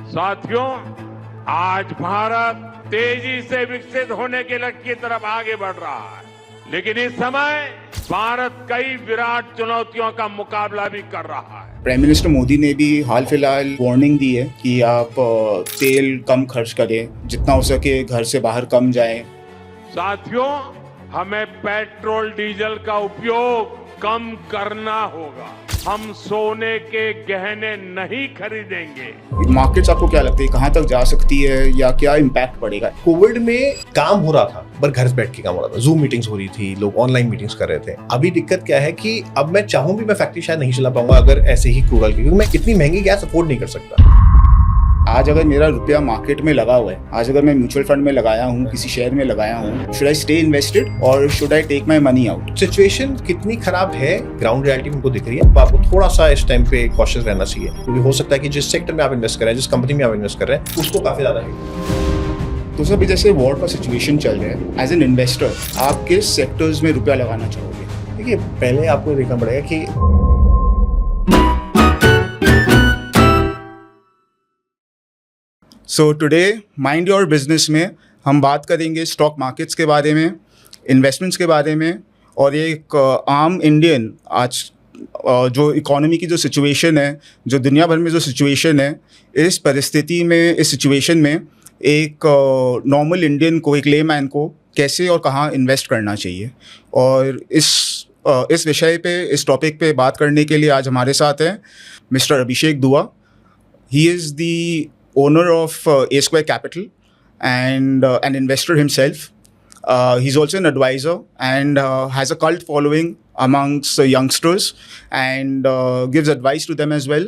साथियों, आज भारत तेजी से विकसित होने के लक्ष्य की तरफ आगे बढ़ रहा है, लेकिन इस समय भारत कई विराट चुनौतियों का मुकाबला भी कर रहा है। प्राइम मिनिस्टर मोदी ने भी हाल फिलहाल वार्निंग दी है कि आप तेल कम खर्च करें, जितना हो सके घर से बाहर कम जाएं। साथियों, हमें पेट्रोल डीजल का उपयोग कम करना होगा। हम सोने के गहने नहीं खरीदेंगे। मार्केट्स आपको क्या लगता है कहाँ तक जा सकती है या क्या इम्पैक्ट पड़ेगा? कोविड में काम हो रहा था पर घर से बैठ के काम हो रहा था, जूम मीटिंग्स हो रही थी, लोग ऑनलाइन मीटिंग्स कर रहे थे। अभी दिक्कत क्या है कि अब मैं चाहूं भी मैं फैक्ट्री शायद नहीं चला पाऊंगा अगर ऐसे ही क्रूड ऑयल की, क्योंकि मैं इतनी महंगी गैस अफोर्ड नहीं कर सकता। आज अगर मेरा रुपया मार्केट में लगा हुआ है, आज अगर मैं म्यूचुअल फंड में लगाया हूँ, किसी शेयर में लगाया हूँ, शुड आई स्टे इन्वेस्टेड और should I take my money out? Situation कितनी खराब है ग्राउंड रियलिटी में दिख रही है, तो आपको थोड़ा सा इस टाइम पे कॉशियस रहना चाहिए, क्योंकि हो सकता है कि जिस सेक्टर में आप इन्वेस्ट कर रहे हैं, जिस कंपनी में आप इन्वेस्ट कर रहे हैं, उसको काफी ज्यादा है। तो सर, जैसे वॉर का सिचुएशन चल रहा है, एज एन इन्वेस्टर आप किस सेक्टर्स में रुपया लगाना चाहोगे? देखिए, पहले आपको देखना पड़ेगा कि so today mind your business में हम बात करेंगे स्टॉक मार्केट्स के बारे में, इन्वेस्टमेंट्स के बारे में, और एक आम इंडियन आज जो इकोनॉमी की जो सिचुएशन है, जो दुनिया भर में जो सिचुएशन है, इस परिस्थिति में, इस सिचुएशन में एक नॉर्मल इंडियन को, एक लेमैन को कैसे और कहाँ इन्वेस्ट करना चाहिए। और इस विषय पे, इस टॉपिक पे बात करने के लिए आज हमारे साथ हैं मिस्टर अभिषेक दुआ। He is the owner of A Square Capital and an investor himself. He's also an advisor and has a cult following amongst youngsters and gives advice to them as well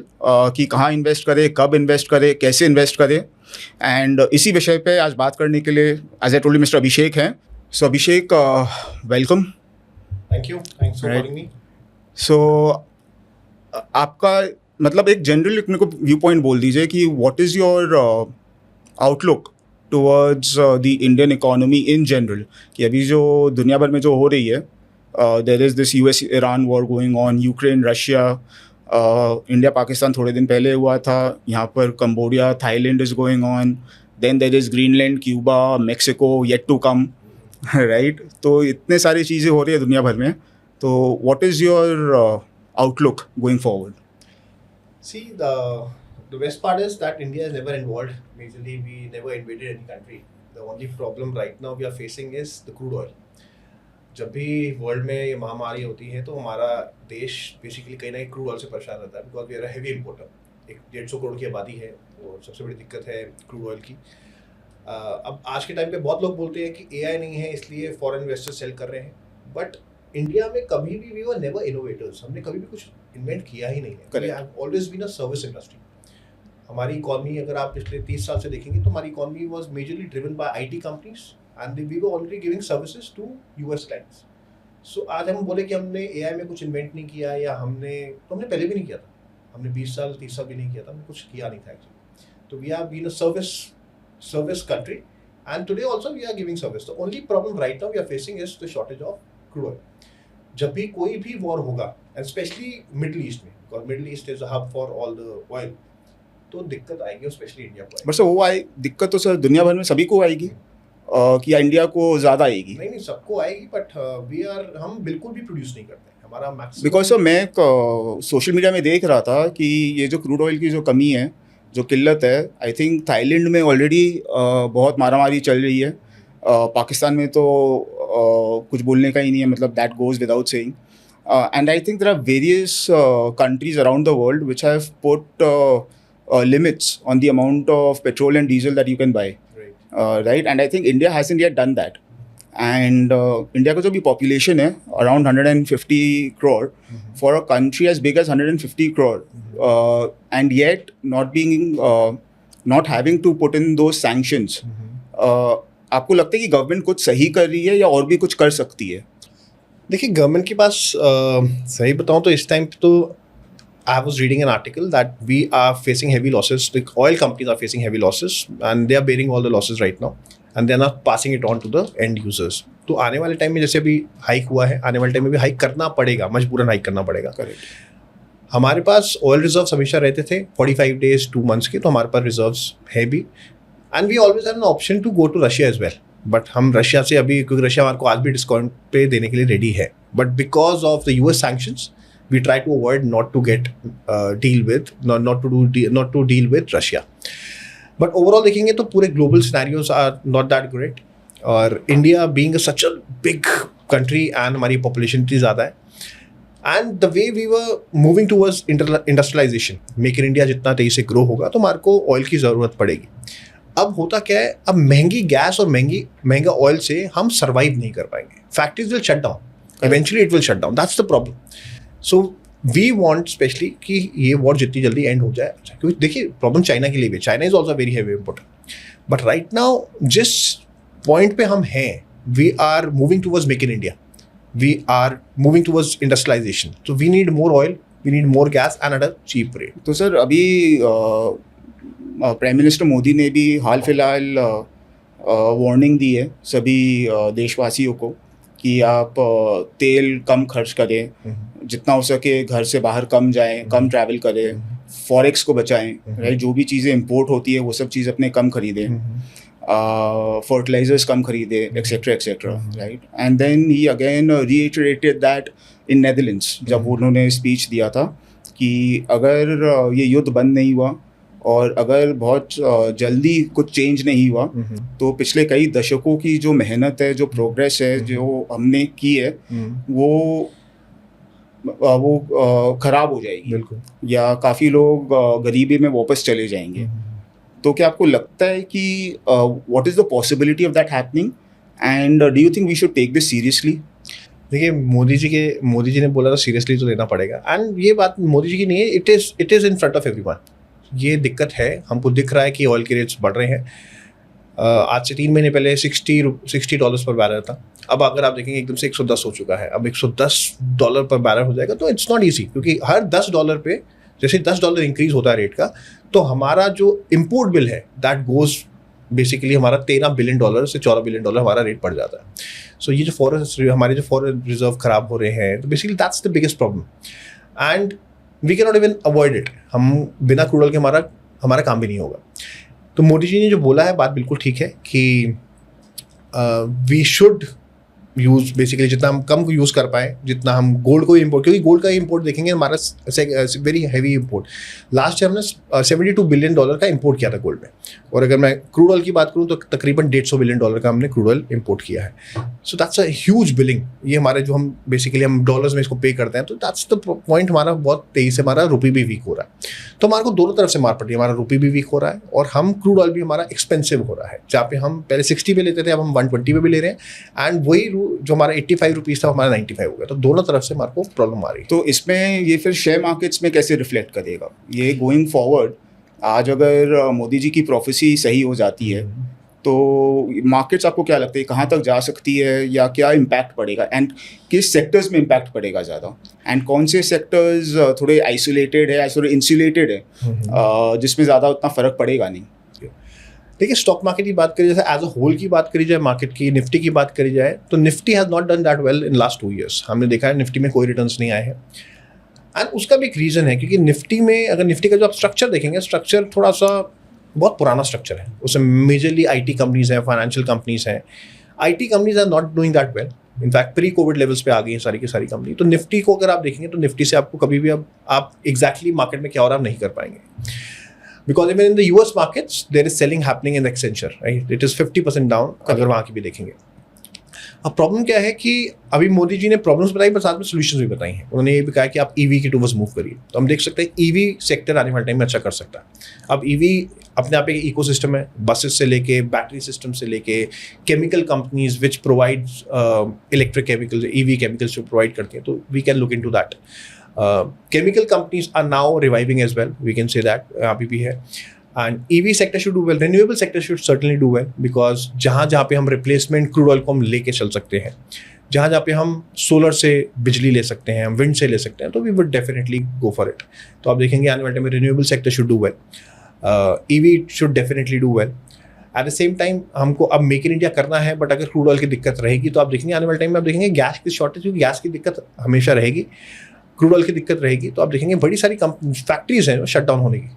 कि कहाँ invest करें, कब invest करें, कैसे invest करें। And इसी विषय पे आज बात करने के लिए as I told mister Abhishek हैं। So Abhishek, welcome. Thank you, thanks for calling me. So आपका मतलब एक जनरल मेरे को व्यू पॉइंट बोल दीजिए कि what is your outlook towards the Indian economy in general, कि अभी जो दुनिया भर में जो हो रही है, there is this US Iran war going on, Ukraine Russia, India Pakistan थोड़े दिन पहले हुआ था, यहाँ पर Cambodia Thailand is going on, then there is Greenland, Cuba, Mexico yet to come, right? तो इतने सारी चीज़ें हो रही है दुनिया भर में, तो what is your outlook going forward? See, the best part is that India is never involved. Majorly, we never invaded any country. The only problem right now we are facing is the crude oil. जब भी world में ये महामारी होती है तो हमारा देश बेसिकली कहीं ना कहीं क्रूड ऑयल से परेशान रहता है, because we are a heavy importer. एक 150 करोड़ की आबादी है और सबसे बड़ी दिक्कत है क्रूड ऑयल की। अब आज के टाइम पे बहुत लोग बोलते हैं कि AI नहीं है इसलिए फॉरेन इन्वेस्टर्स सेल कर रहे हैं, बट इंडिया में कभी भी वी वर नेवर इनोवेटर्स। हमने कभी भी कुछ इन्वेंट किया ही नहीं है। We have always been a service industry. हमारी इकोनॉमी अगर आप पिछले 30 साल से देखेंगे तो हमारी economy was majorly driven by IT companies and we were already giving services to US clients. So आज हम बोले कि हमने AI में कुछ इन्वेंट नहीं किया या हमने पहले भी नहीं किया था, हमने 20 साल 30 साल भी नहीं किया था, हमने कुछ किया नहीं था एक्चुअली। तो we have been a service country and today also we are giving service. The only problem right now we are facing is the shortage of crude oil. जब भी कोई भी वॉर होगा, एंड स्पेशली मिडिल ईस्ट में, because middle east is a hub for all the oil, तो दिक्कत आएगी, specially India को। बट सर वो दिक्कत तो सर दुनिया भर में सभी को आएगी कि इंडिया को ज़्यादा आएगी? नहीं, सबको आएगी, बट हम बिल्कुल भी प्रोड्यूस नहीं करते, हमारा मैक्सिमम। बिकॉज सर मैं सोशल मीडिया में देख रहा था कि ये जो क्रूड ऑयल की जो कमी है, जो किल्लत है, आई थिंक थाईलैंड में ऑलरेडी बहुत मारामारी चल रही है। पाकिस्तान में तो कुछ बोलने का ही नहीं है, मतलब that goes without saying. And I think there are various countries around the world which have put limits on the amount of petrol and diesel that you can buy, right? And I think India hasn't yet done that. And India का जो भी population है around 150 crore, for a country as big as 150 crore, and yet not having to put in those sanctions, आपको लगता है कि government कुछ सही कर रही है या और भी कुछ कर सकती है? देखिए, गवर्नमेंट के पास सही बताऊं तो इस टाइम तो I was reading an article that we are facing heavy losses, the oil companies are facing heavy losses and they are bearing all the losses right now and they are not passing it on to the end users. तो आने वाले time में जैसे अभी hike हुआ है, आने वाले टाइम में भी हाइक करना पड़ेगा, मजबूरन हाइक करना पड़ेगा। करेक्ट। हमारे पास ऑयल रिजर्व्स हमेशा रहते थे 45 डेज 2 मंथ्स के, तो हमारे पास रिजर्व्स है भी, and we always have an option to go to Russia as well. But हम रशिया से अभी, क्योंकि रशिया हमारे को आज भी डिस्काउंट पे देने के लिए रेडी है, but because of the US sanctions we try to avoid not to get deal with not to deal with Russia. But overall देखेंगे तो पूरे global scenarios are not that great, और India being such a big country and हमारी population इतनी ज़्यादा है, and the way we were moving towards industrialisation, make in India जितना तेजी से ग्रो होगा तो हमारे को ऑयल की ज़रूरत पड़ेगी। अब होता क्या है, अब महंगी गैस और महंगा ऑयल से हम सर्वाइव नहीं कर पाएंगे, factories will shut down, eventually it will shut down, that's the problem. So we want specially कि ये वॉर जितनी जल्दी एंड हो जाए, क्योंकि देखिए प्रॉब्लम चाइना के लिए भी, China is also very heavy important, but right now जिस पॉइंट पे हम हैं, we are moving towards make in India, we are moving towards industrialisation, so we need more oil, we need more gas and at a cheap rate. तो sir अभी prime minister Modi ने भी हाल फिलहाल warning दी है सभी देशवासियों को कि आप तेल कम खर्च करें, जितना हो सके घर से बाहर कम जाएं, कम ट्रैवल करें, फॉरेक्स को बचाएं, राइट, जो भी चीज़ें इंपोर्ट होती है वो सब चीज़ अपने कम खरीदें, फर्टिलाइजर्स कम खरीदे, etcetera etcetera, right. And then he again reiterated that in Netherlands, जब उन्होंने स्पीच दिया था कि अगर ये युद्ध बंद नहीं हुआ और अगर बहुत जल्दी कुछ चेंज नहीं हुआ तो पिछले कई दशकों की जो मेहनत है, जो प्रोग्रेस है, जो हमने की है, वो खराब हो जाएगी, बिल्कुल, या काफ़ी लोग गरीबी में वापस चले जाएंगे। तो क्या आपको लगता है कि what is the possibility of that happening, and do you think we should take this seriously? देखिए मोदी जी ने बोला था सीरियसली तो लेना पड़ेगा, एंड ये बात मोदी जी की नहीं है, it is in front of everyone. ये दिक्कत है, हमको दिख रहा है कि ऑयल के रेट्स बढ़ रहे हैं। आज से 3 महीने पहले $60 पर बैरल था, अब अगर आप देखेंगे एकदम से 110 हो चुका है, अब $110 पर बैरल हो जाएगा, तो इट्स नॉट ईजी, क्योंकि हर $10 पे जैसे $10 इंक्रीज होता है रेट का, तो हमारा जो इम्पोर्ट बिल है दैट गोज बेसिकली हमारा $13 बिलियन से $14 बिलियन हमारा रेट पड़ जाता है। सो ये जो हमारे जो फॉरेन रिजर्व खराब हो रहे हैं, तो basically that's the biggest problem, and we can not even avoid it. हम बिना क्रूड ऑयल के हमारा काम भी नहीं होगा। तो मोदी जी ने जो बोला है बात बिल्कुल ठीक है कि वी शुड यूज़ बेसिकली जितना हम कम यूज़ कर पाए, जितना हम गोल्ड को इम्पोर्ट, क्योंकि गोल्ड का इम्पोर्ट देखेंगे हमारा very heavy import. Last year हमने $72 बिलियन का इम्पोर्ट किया था गोल्ड में, और अगर मैं क्रूड ऑयल की बात करूँ तो तकरीबन $150 बिलियन का हमने क्रूड ऑयल इम्पोर्ट किया है। So that's a huge billing. ये हमारे जो हम बेसिकली हम डॉलर्स में इसको पे करते हैं, तो दैट्स द पॉइंट। हमारा बहुत तेज़ी से हमारा रुपी भी वीक हो रहा है, तो हमारे को दोनों तरफ से मार पड़ रही है। हमारा रुपी भी वीक हो रहा है और हम क्रूड ऑयल भी हमारा एक्सपेंसिव हो रहा है। जहाँ पे हम पहले 60 पे लेते थे, अब हम 120 पे भी ले रहे हैं, एंड वही जो हमारा 85 रुपीज़ था हमारा 95 हो गया। तो दोनों तरफ से हमारे को प्रॉब्लम आ रही है। तो इसमें ये फिर शेयर मार्केट्स में कैसे रिफ्लेक्ट करेगा ये गोइंग फॉरवर्ड? आज अगर मोदी जी की प्रोफेसी सही हो जाती है तो मार्केट्स आपको क्या लगता है कहाँ तक जा सकती है, या क्या इम्पैक्ट पड़ेगा, एंड किस सेक्टर्स में इम्पैक्ट पड़ेगा ज़्यादा, एंड कौन से सेक्टर्स थोड़े आइसोलेटेड है या थोड़े इंसुलेटेड है जिसमें ज़्यादा उतना फ़र्क पड़ेगा नहीं? देखिए, स्टॉक मार्केट की बात करी जाए, एज अ होल की बात करी जाए, मार्केट की निफ्टी की बात करी जाए, तो Nifty has not done that well in last 2 years। हमने देखा है निफ्टी में कोई रिटर्न्स नहीं आए हैं, एंड उसका भी एक रीज़न है, क्योंकि निफ्टी में अगर निफ्टी का जो आप स्ट्रक्चर देखेंगे, स्ट्रक्चर थोड़ा सा बहुत पुराना स्ट्रक्चर है। उसमें मेजरली IT कंपनीज हैं, फाइनेंशियल कंपनीज हैं। IT companies are not doing that well, in fact pre covid levels पे आ गई हैं सारी की सारी कंपनी। तो निफ्टी को अगर आप देखेंगे तो निफ्टी से आपको कभी भी अब आप एग्जैक्टली मार्केट में क्या हो रहा है नहीं कर पाएंगे, because even in the US markets there is selling happening in Accenture, right? It is 50% down अगर वहाँ की भी देखेंगे। अब प्रॉब्लम क्या है कि अभी मोदी जी ने प्रॉब्लम्स बताई, पर साथ में सॉल्यूशंस भी बताई हैं। उन्होंने ये भी कहा कि आप EV की टूवर्ड्स मूव करिए, तो हम देख सकते हैं EV सेक्टर आने वाले टाइम में अच्छा कर सकता है। अब EV अपने आप एक इकोसिस्टम है, बसेस से लेके बैटरी सिस्टम से लेके chemical companies which provide electric chemicals, EV chemicals जो प्रोवाइड करती हैं, तो we can look into that. Chemical companies are now reviving as well, we can say that अभी भी है, and EV sector should do well, renewable sector should certainly do well, because जहाँ पे हम replacement crude oil को हम लेके चल सकते हैं, जहाँ पे हम सोलर से बिजली ले सकते हैं, हम विंड से ले सकते हैं, तो we would definitely go for it। तो आप देखेंगे आने वाले टाइम में renewable sector should do well, EV should definitely do well। Eight the same time हमको अब मेक इन इंडिया करना है, बट अगर क्रूड ऑयल की दिक्कत रहेगी तो आप देखेंगे आने वाले टाइम में आप देखेंगे गैस की शॉर्टेज, क्योंकि गैस की दिक्कत हमेशा रहेगी। क्रूड ऑयल की दिक्कत रहेगी तो आप देखेंगे बड़ी सारी फैक्ट्रीज हैं शट डाउन होने की,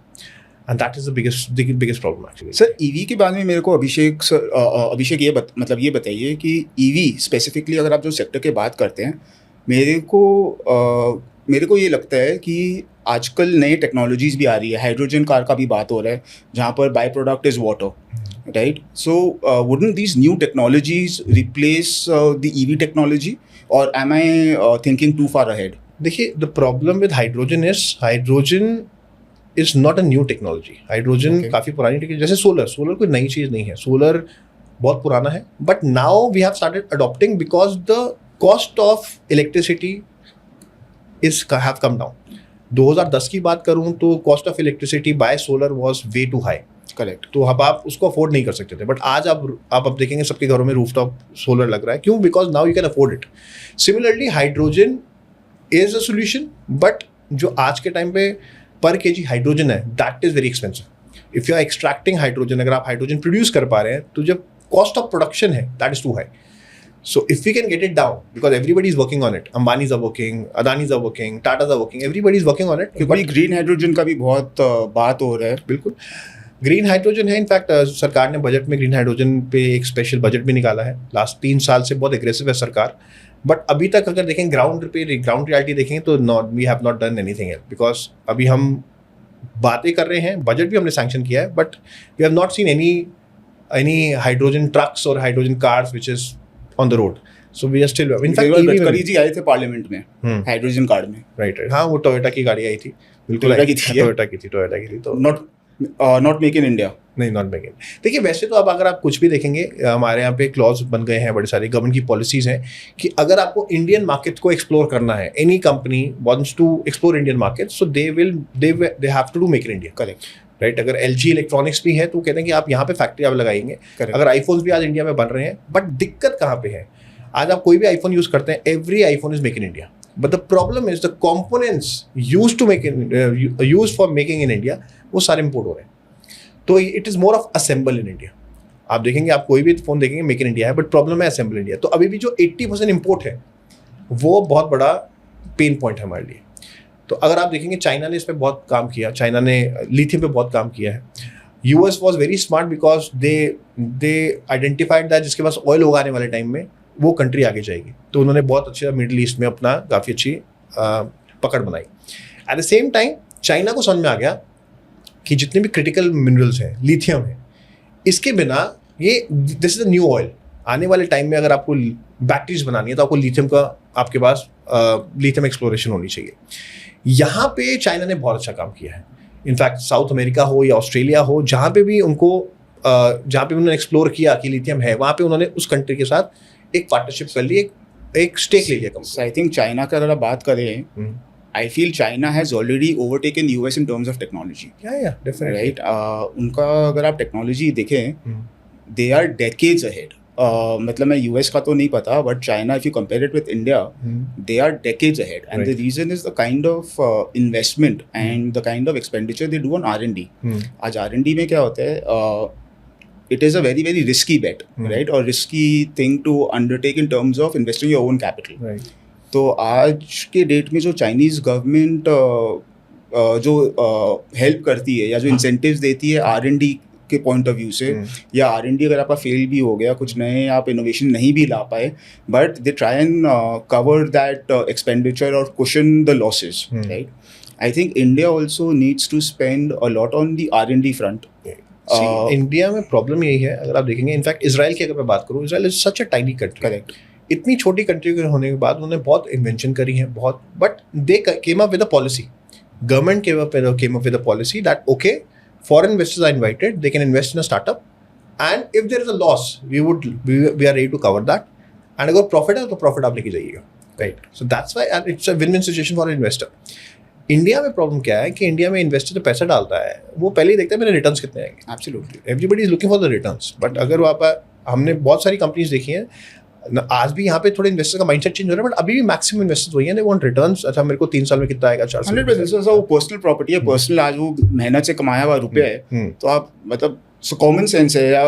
and that is the biggest problem actually. Sir EV के बारे में मेरे को अभिषेक ये बताइए कि ईवी स्पेसिफिकली अगर आप जो सेक्टर की बात करते हैं, मेरे को ये लगता है कि आजकल नई टेक्नोलॉजीज भी आ रही है, हाइड्रोजन कार का भी बात हो रहा है जहाँ पर by product is water, right? So wouldn't these new technologies replace the EV technology, और am I thinking too far ahead? देखिए, the problem with hydrogen is not a new technology. Hydrogen काफ़ी पुरानी टेक्नोलॉजी, जैसे solar कोई नई चीज़ नहीं है, solar बहुत पुराना है, but now we have started adopting because the cost of electricity have come down. 2010 की बात करूं तो cost of electricity by solar was way too high, correct. तो अब आप उसको अफोर्ड नहीं कर सकते थे, बट आज आप अब देखेंगे सबके घरों में रूफटॉप सोलर लग रहा है। क्यों? Because now you can afford it. Similarly hydrogen is a solution, but जो आज के टाइम पे पर केजी हाइड्रोजन है that is very expensive. If you are extracting hydrogen, अगर आप हाइड्रोजन प्रोड्यूस कर पा रहे हैं तो जब कॉस्ट ऑफ प्रोडक्शन है that is too high. So if we can get it down, because everybody is working on it, Ambani's are working, Adani's are working, Tata's are working, everybody is working on it. क्योंकि green hydrogen का भी बहुत बात हो रहा है। बिल्कुल green hydrogen है, इनफैक्ट सरकार ने बजट में ग्रीन हाइड्रोजन पे एक स्पेशल बजट भी निकाला है। लास्ट 3 साल से बहुत एग्रेसिव है सरकार, बट अभी तक अगर देखें ग्राउंड रियलिटी देखें तो we have not done anything else, because अभी हम बातें कर रहे हैं, बजट भी हमने सैंक्शन किया है, but we have not seen any hydrogen trucks और hydrogen cars which is on the road. So we are still, in fact Gadkari ji आए थे पार्लियामेंट में हाइड्रोजन कार्ड में, राइट। हाँ, वो टोयोटा की गाड़ी आई थी, बिल्कुल टोयोटा की थी। तो नॉट मेक इन इंडिया, नहीं, नॉट मेक इन। देखिए, वैसे तो अब अगर आप कुछ भी देखेंगे, हमारे यहाँ पे क्लॉज बन गए हैं, बड़े सारे गवर्नमेंट की पॉलिसीज हैं कि अगर आपको इंडियन मार्केट को एक्सप्लोर करना है, any company wants to explore Indian market, so they have to do make in India, correct, right. अगर LG इलेक्ट्रॉनिक्स भी है तो कहते हैं कि आप यहाँ पे फैक्ट्री आप लगाएंगे। अगर आईफोन्स भी आज इंडिया में बन रहे हैं, बट दिक्कत कहाँ पे है? आज आप कोई भी आईफोन यूज करते हैं, every iPhone is make in India, but the problem is the components use for making in India वो सारे इंपोर्ट हो रहे हैं। तो it is more of assemble in India. आप देखेंगे, आप कोई भी फोन देखेंगे मेक इन इंडिया है, बट प्रॉब्लम है असेंबल इंडिया। तो अभी भी जो 80% इंपोर्ट है वो बहुत बड़ा पेन पॉइंट है हमारे लिए। तो अगर आप देखेंगे, चाइना ने इस पर बहुत काम किया, चाइना ने लिथियम पे बहुत काम किया है। US was very smart because they identified that जिसके पास ऑयल होगा आने वाले टाइम में वो कंट्री आगे जाएगी, तो उन्होंने बहुत अच्छा मिडिल ईस्ट में अपना काफ़ी अच्छी पकड़ बनाई। Eight the same time China को समझ में आ गया कि जितने भी क्रिटिकल मिनरल्स हैं, लिथियम है, इसके बिना this is a new oil. आने वाले टाइम में अगर आपको बैटरीज बनानी है तो आपको लिथियम का आपके पास लिथियम एक्सप्लोरेशन होनी चाहिए। यहाँ पे चाइना ने बहुत अच्छा काम किया है। इनफैक्ट साउथ अमेरिका हो या ऑस्ट्रेलिया हो, जहाँ पे भी उन्होंने एक्सप्लोर किया कि लिथियम है, वहाँ पे उन्होंने उस कंट्री के साथ एक पार्टनरशिप कर ली, एक स्टेक ले लिया। आई थिंक चाइना का अगर आप बात करें, I feel China has already overtaken US in terms of technology, definitely, right. उनका अगर आप टेक्नोलॉजी देखें, दे आर डेकेड्स अहेड। मतलब मैं US का तो नहीं पता, but China if you compare it with India, they are decades ahead, and the reason is the kind of investment and the kind of expenditure they do on R&D। आज R&D में क्या होता है, it is a very very risky bet, right, or risky thing to undertake in terms of investing your own capital, right. तो आज के date में जो चाइनीज़ गवर्नमेंट जो हेल्प करती है या जो इंसेंटिव्स देती है R&D के पॉइंट ऑफ व्यू से, या R&D अगर आपका फेल भी हो गया, कुछ नए आप इनोवेशन नहीं भी ला पाए, but they try and cover that expenditure और cushion the losses, right. I think India also needs to spend a lot on the R&D front. India में प्रॉब्लम यही है, अगर आप देखेंगे, इनफैक्ट इजराइल की अगर मैं बात करूँ, Israel is such a tiny country, correct. इतनी छोटी कंट्री के होने के बाद उन्होंने बहुत इन्वेंशन करी है, बहुत, but they came up with a policy, government came up with a policy that okay, foreign investors are invited, they can invest in a startup, and if there is a loss, we are ready to cover that, and अगर profit है तो profit आप लेके जाइएगा, right. So that's why it's a win win situation for investor. India में problem क्या है कि इंडिया में इन्वेस्टर जो पैसा डालता है वो पहले ही देखता है मेरे रिटर्न्स कितने आएंगे। Absolutely, everybody is looking for the returns, but अगर वो आप, हमने बहुत सारी कंपनीज देखी हैं, आज भी यहाँ पे थोड़े इन्वेस्टर का माइंडसेट चेंज हो रहा है, बट अभी भी मैक्सिमम इन्वेस्टर्स वही हैं, दे वांट रिटर्न्स। अच्छा, मेरे को 3 साल में कितना आएगा, 4 साल में। 100% वो पर्सनल प्रॉपर्टी है, पर्सनल आज वो मेहनत से कमाया हुआ रुपया है, तो आप मतलब कॉमन सेंस है, या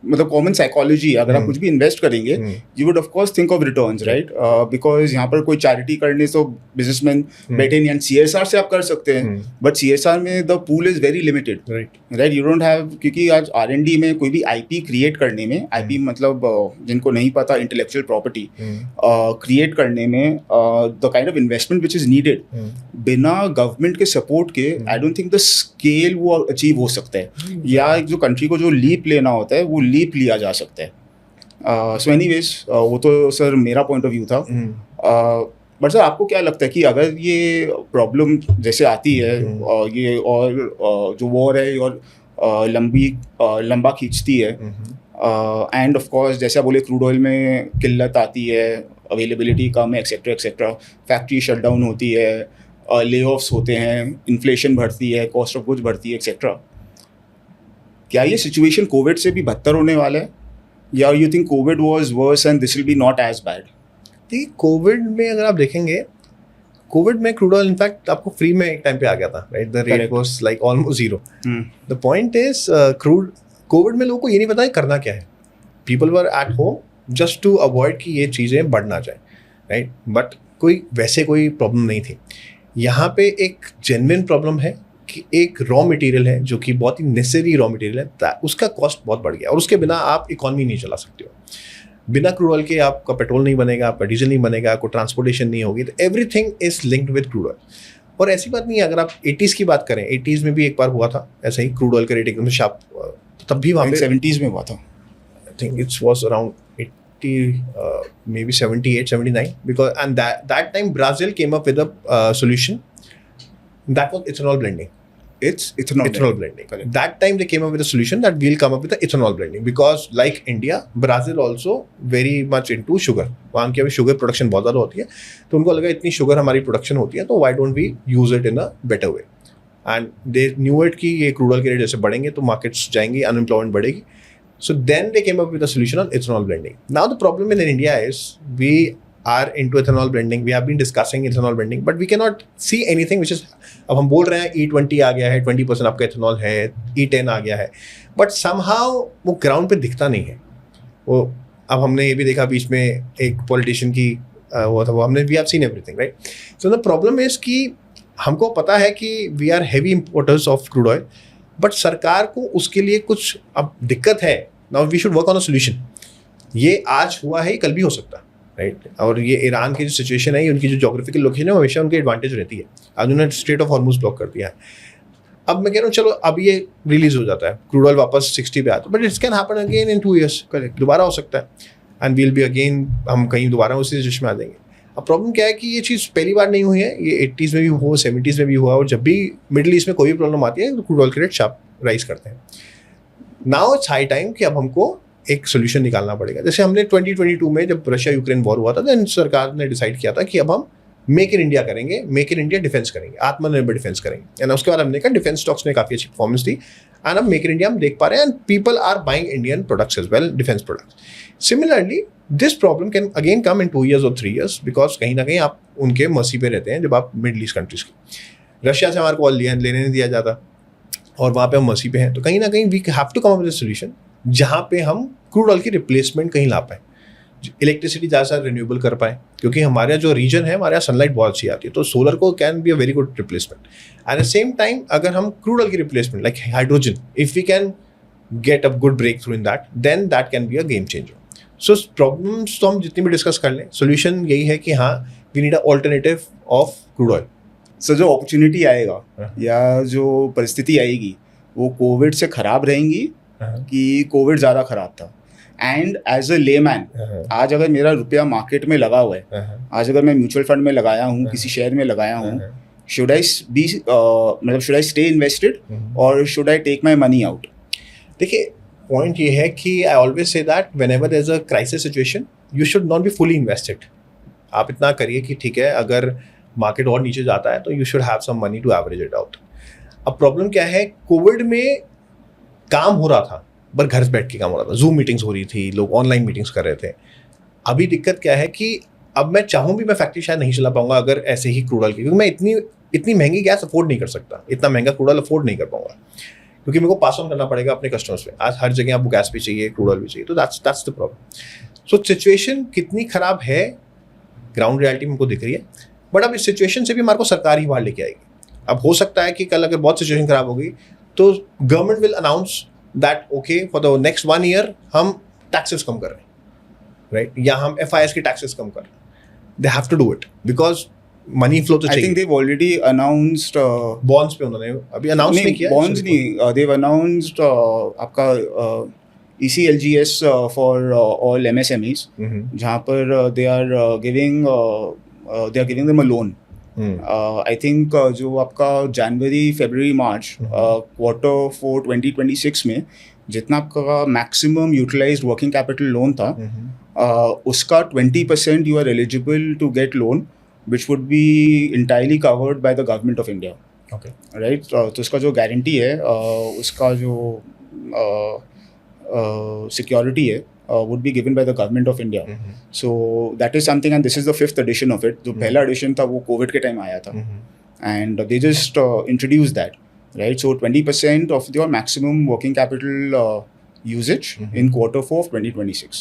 मतलब कॉमन साइकोलॉजी, अगर आप कुछ भी इन्वेस्ट करेंगे you would of course think of returns, right? Because यहाँ पर कोई चैरिटी करने तो बिजनेसमैन बैठे नहीं, सीएसआर से आप कर सकते हैं, बट सीएसआर में the pool is very limited, right? You don't have, क्योंकि आज R&D में कोई भी आईपी क्रिएट करने में, आईपी मतलब जिनको नहीं पता, इंटेलेक्चुअल प्रॉपर्टी क्रिएट करने में the kind of investment which is needed, बिना गवर्नमेंट के सपोर्ट के I don't think the scale वो अचीव हो सकता है, या जो कंट्री को जो लीप लेना होता है वो लीप लिया जा सकता है। सो एनीवेज वो तो सर मेरा पॉइंट ऑफ व्यू था। बट सर आपको क्या लगता है कि अगर ये प्रॉब्लम जैसे आती है ये और जो वॉर है और लंबा खींचती है, एंड ऑफ कोर्स जैसे आप बोले क्रूड ऑयल में किल्लत आती है, अवेलेबिलिटी कम है, एक्सेट्रा एक्सेट्रा, फैक्ट्री शटडाउन होती है, ले ऑफ्स होते हैं, इन्फ्लेशन बढ़ती है, कॉस्ट ऑफ गुड्स बढ़ती है, एक्सेट्रा, क्या ये सिचुएशन कोविड से भी बदतर होने वाला है, या you think covid was worse and this will be not as bad? देखिए कोविड में अगर आप देखेंगे, कोविड में क्रूड ऑयल इनफैक्ट आपको फ्री में एक टाइम पे आ गया था, राइट? The rate was like almost zero. The point is covid में लोगों को ये नहीं पता है करना क्या है। People were at home just to avoid कि ये चीज़ें बढ़ ना जाए, राइट? बट कोई प्रॉब्लम नहीं थी। यहाँ पे एक जेन्युइन प्रॉब्लम है कि एक रॉ मटेरियल है जो कि बहुत ही नेसेसरी रॉ मटेरियल है, उसका कॉस्ट बहुत बढ़ गया और उसके बिना आप इकॉनमी नहीं चला सकते हो। बिना क्रूड ऑयल के आपका पेट्रोल नहीं बनेगा, आपका डीजल नहीं बनेगा, आपको ट्रांसपोर्टेशन नहीं होगी, तो everything is linked with crude oil. और ऐसी बात नहीं है, अगर आप 80s की बात करें, 80s में भी एक बार हुआ था ऐसा ही, क्रूड ऑयल का रेट एकदम शार्प, तब भी वहाँ पे 70s में हुआ था, I think it's was around 80 may be 78 79, because and that time Brazil came up with a solution that was ethanol blending. It's ethanol blending. Correct. That time they came up with a solution that we'll come up with the ethanol blending, because like India, Brazil also very much into sugar. वहाँ की अभी sugar production बहुत ज़्यादा होती है, तो उनको लगा इतनी शुगर हमारी प्रोडक्शन होती है तो why don't we use it in a better way. And they knew it कि ये क्रूड ऑयल के रेट जैसे बढ़ेंगे तो मार्केट्स जाएंगी, अनएम्प्लॉयमेंट बढ़ेगी. So then they came up with a solution on ethanol blending. Now the problem in India is we are into ethanol blending. We have been discussing ethanol blending, but we cannot see anything which is, अब हम बोल रहे हैं E20 आ गया है, 20% आपका ethanol है, E10 आ गया है, but somehow वो ग्राउंड पे दिखता नहीं है। वो अब हमने ये भी देखा बीच में एक पॉलिटिशियन की वो था, वो हमने we have seen everything, right? So the problem is कि हमको पता है कि we are heavy importers of crude oil, but सरकार को उसके लिए कुछ अब दिक्कत है। Now we should work on a solution. ये आज हुआ है, कल भी हो सकता है, राइट? और ये ईरान की जो सिचुएशन है, उनकी जो जोग्राफिकल लोकेशन है, हमेशा उनकी एडवांटेज रहती है। आज उन्होंने स्ट्रेट ऑफ हॉर्मुज ब्लॉक कर दिया है। अब मैं कह रहा हूँ चलो अब ये रिलीज हो जाता है, क्रूड ऑयल वापस 60 पे आता है, but it's can happen again in 2 years, correct, दोबारा हो सकता है, एंड वील बी अगेन, हम कहीं दोबारा उसी सिचुएशन में आ जाएंगे। अब प्रॉब्लम क्या है कि ये चीज़ पहली बार नहीं हुई है, ये 80s में भी हुआ, 70s में भी हुआ, और जब भी मिडिल ईस्ट में कोई भी प्रॉब्लम आती है तो क्रूड ऑयल के रेट शार्प राइज करते हैं। नाउ इट्स हाई टाइम कि अब हमको एक सोल्यूशन निकालना पड़ेगा। जैसे हमने 2022 में जब रशिया यूक्रेन वॉर हुआ था, देन सरकार ने डिसाइड किया था कि अब हम मेक इन इंडिया करेंगे, मेक इन इंडिया डिफेंस करेंगे, आत्मनिर्भर डिफेंस करेंगे। एंड उसके बाद हमने कहा डिफेंस स्टॉक्स ने काफ़ी अच्छी परफॉर्मेंस दी, एंड अब मेक इन इंडिया हम देख पा रहे हैं, and people are buying Indian products as well, defence products. Similarly this problem can again come in 2 years और 3 years, बिकॉज कहीं ना कहीं आप उनके मर्सी पे रहते हैं। जब आप मिडल ईस्ट कंट्रीज की, रशिया से हमारे को लेने नहीं दिया जाता और वहाँ पे हम मर्सी पे हैं, तो कहीं ना कहीं we have to come up with a solution जहाँ पे हम क्रूड ऑयल की रिप्लेसमेंट कहीं ला पाए, इलेक्ट्रिसिटी ज़्यादा से रिन्यूएबल कर पाए, क्योंकि हमारा जो रीजन है, हमारे यहाँ सनलाइट बहुत अच्छी आती है, तो सोलर को can be a very good replacement. At the same time अगर हम क्रूड ऑयल की replacement like hydrogen, if we can get a good breakthrough in that, then that can be a game changer. So problems तो हम जितनी भी discuss कर लें, solution यही है कि हाँ, we need a alternative of crude oil. So जो अपॉर्चुनिटी आएगा या जो परिस्थिति आएगी वो कोविड से ख़राब रहेंगी कि कोविड ज़्यादा ख़राब था? एंड एज अ लेमैन, आज अगर मेरा रुपया मार्केट में लगा हुआ है, आज अगर मैं म्यूचुअल फंड में लगाया हूँ, किसी शेयर में लगाया हूँ, शुड आई स्टे इन्वेस्टेड और should I take my money out? देखिए पॉइंट ये है कि I always say that whenever there is a crisis situation, you should not be fully invested. आप इतना करिए कि ठीक है, अगर मार्केट और नीचे जाता है तो you should have some money to average it out. अब प्रॉब्लम क्या है, कोविड में काम हो रहा था, पर घर से बैठ के काम हो रहा था, जूम मीटिंग्स हो रही थी, लोग ऑनलाइन मीटिंग्स कर रहे थे। अभी दिक्कत क्या है कि अब मैं चाहूँ भी मैं फैक्ट्री शायद नहीं चला पाऊंगा अगर ऐसे ही क्रूड ऑयल की, क्योंकि मैं इतनी महंगी गैस अफोर्ड नहीं कर सकता, इतना महंगा क्रूड ऑयल अफोर्ड नहीं कर पाऊंगा। क्योंकि मेरे को पास ऑन करना पड़ेगा अपने कस्टमर्स पे। आज हर जगह आपको गैस भी चाहिए, क्रूड ऑयल भी चाहिए, तो that's the problem. So situation कितनी खराब है ग्राउंड रियलिटी में हमको दिख रही है, बट अब इस सिचुएशन से भी हमारे को सरकार ही बाहर लेके आएगी। अब हो सकता है कि कल अगर बहुत सिचुएशन खराब होगी तो government will announce that okay for the next 1 year हम टैक्सेस कम कर रहे हैं, राइट, या हम FIS की टैक्सेस कम कर रहे हैं। They have to do it because money flow तो I चाहिए। think they've already announced. Bonds पे उन्होंने अभी अनाउंस नहीं किया। बॉन्ड्स नहीं, they've announced आपका ECLGS for all MSMEs, जहाँ पर they are giving them a loan. I think जो आपका जनवरी, फरवरी, मार्च Q4 2026 में जितना आपका maximum utilised working capital loan था, उसका 20% you are eligible to get loan which would be entirely covered by the government of India. Okay. Right? तो उसका जो गारंटी है, उसका जो security है, would be given by the government of India. So that is something, and this is the 5th edition of it. जो पहला edition था वो कोविड के टाइम आया था, and they just introduced that, right? So 20% of your maximum working capital usage in Q4 of 2026.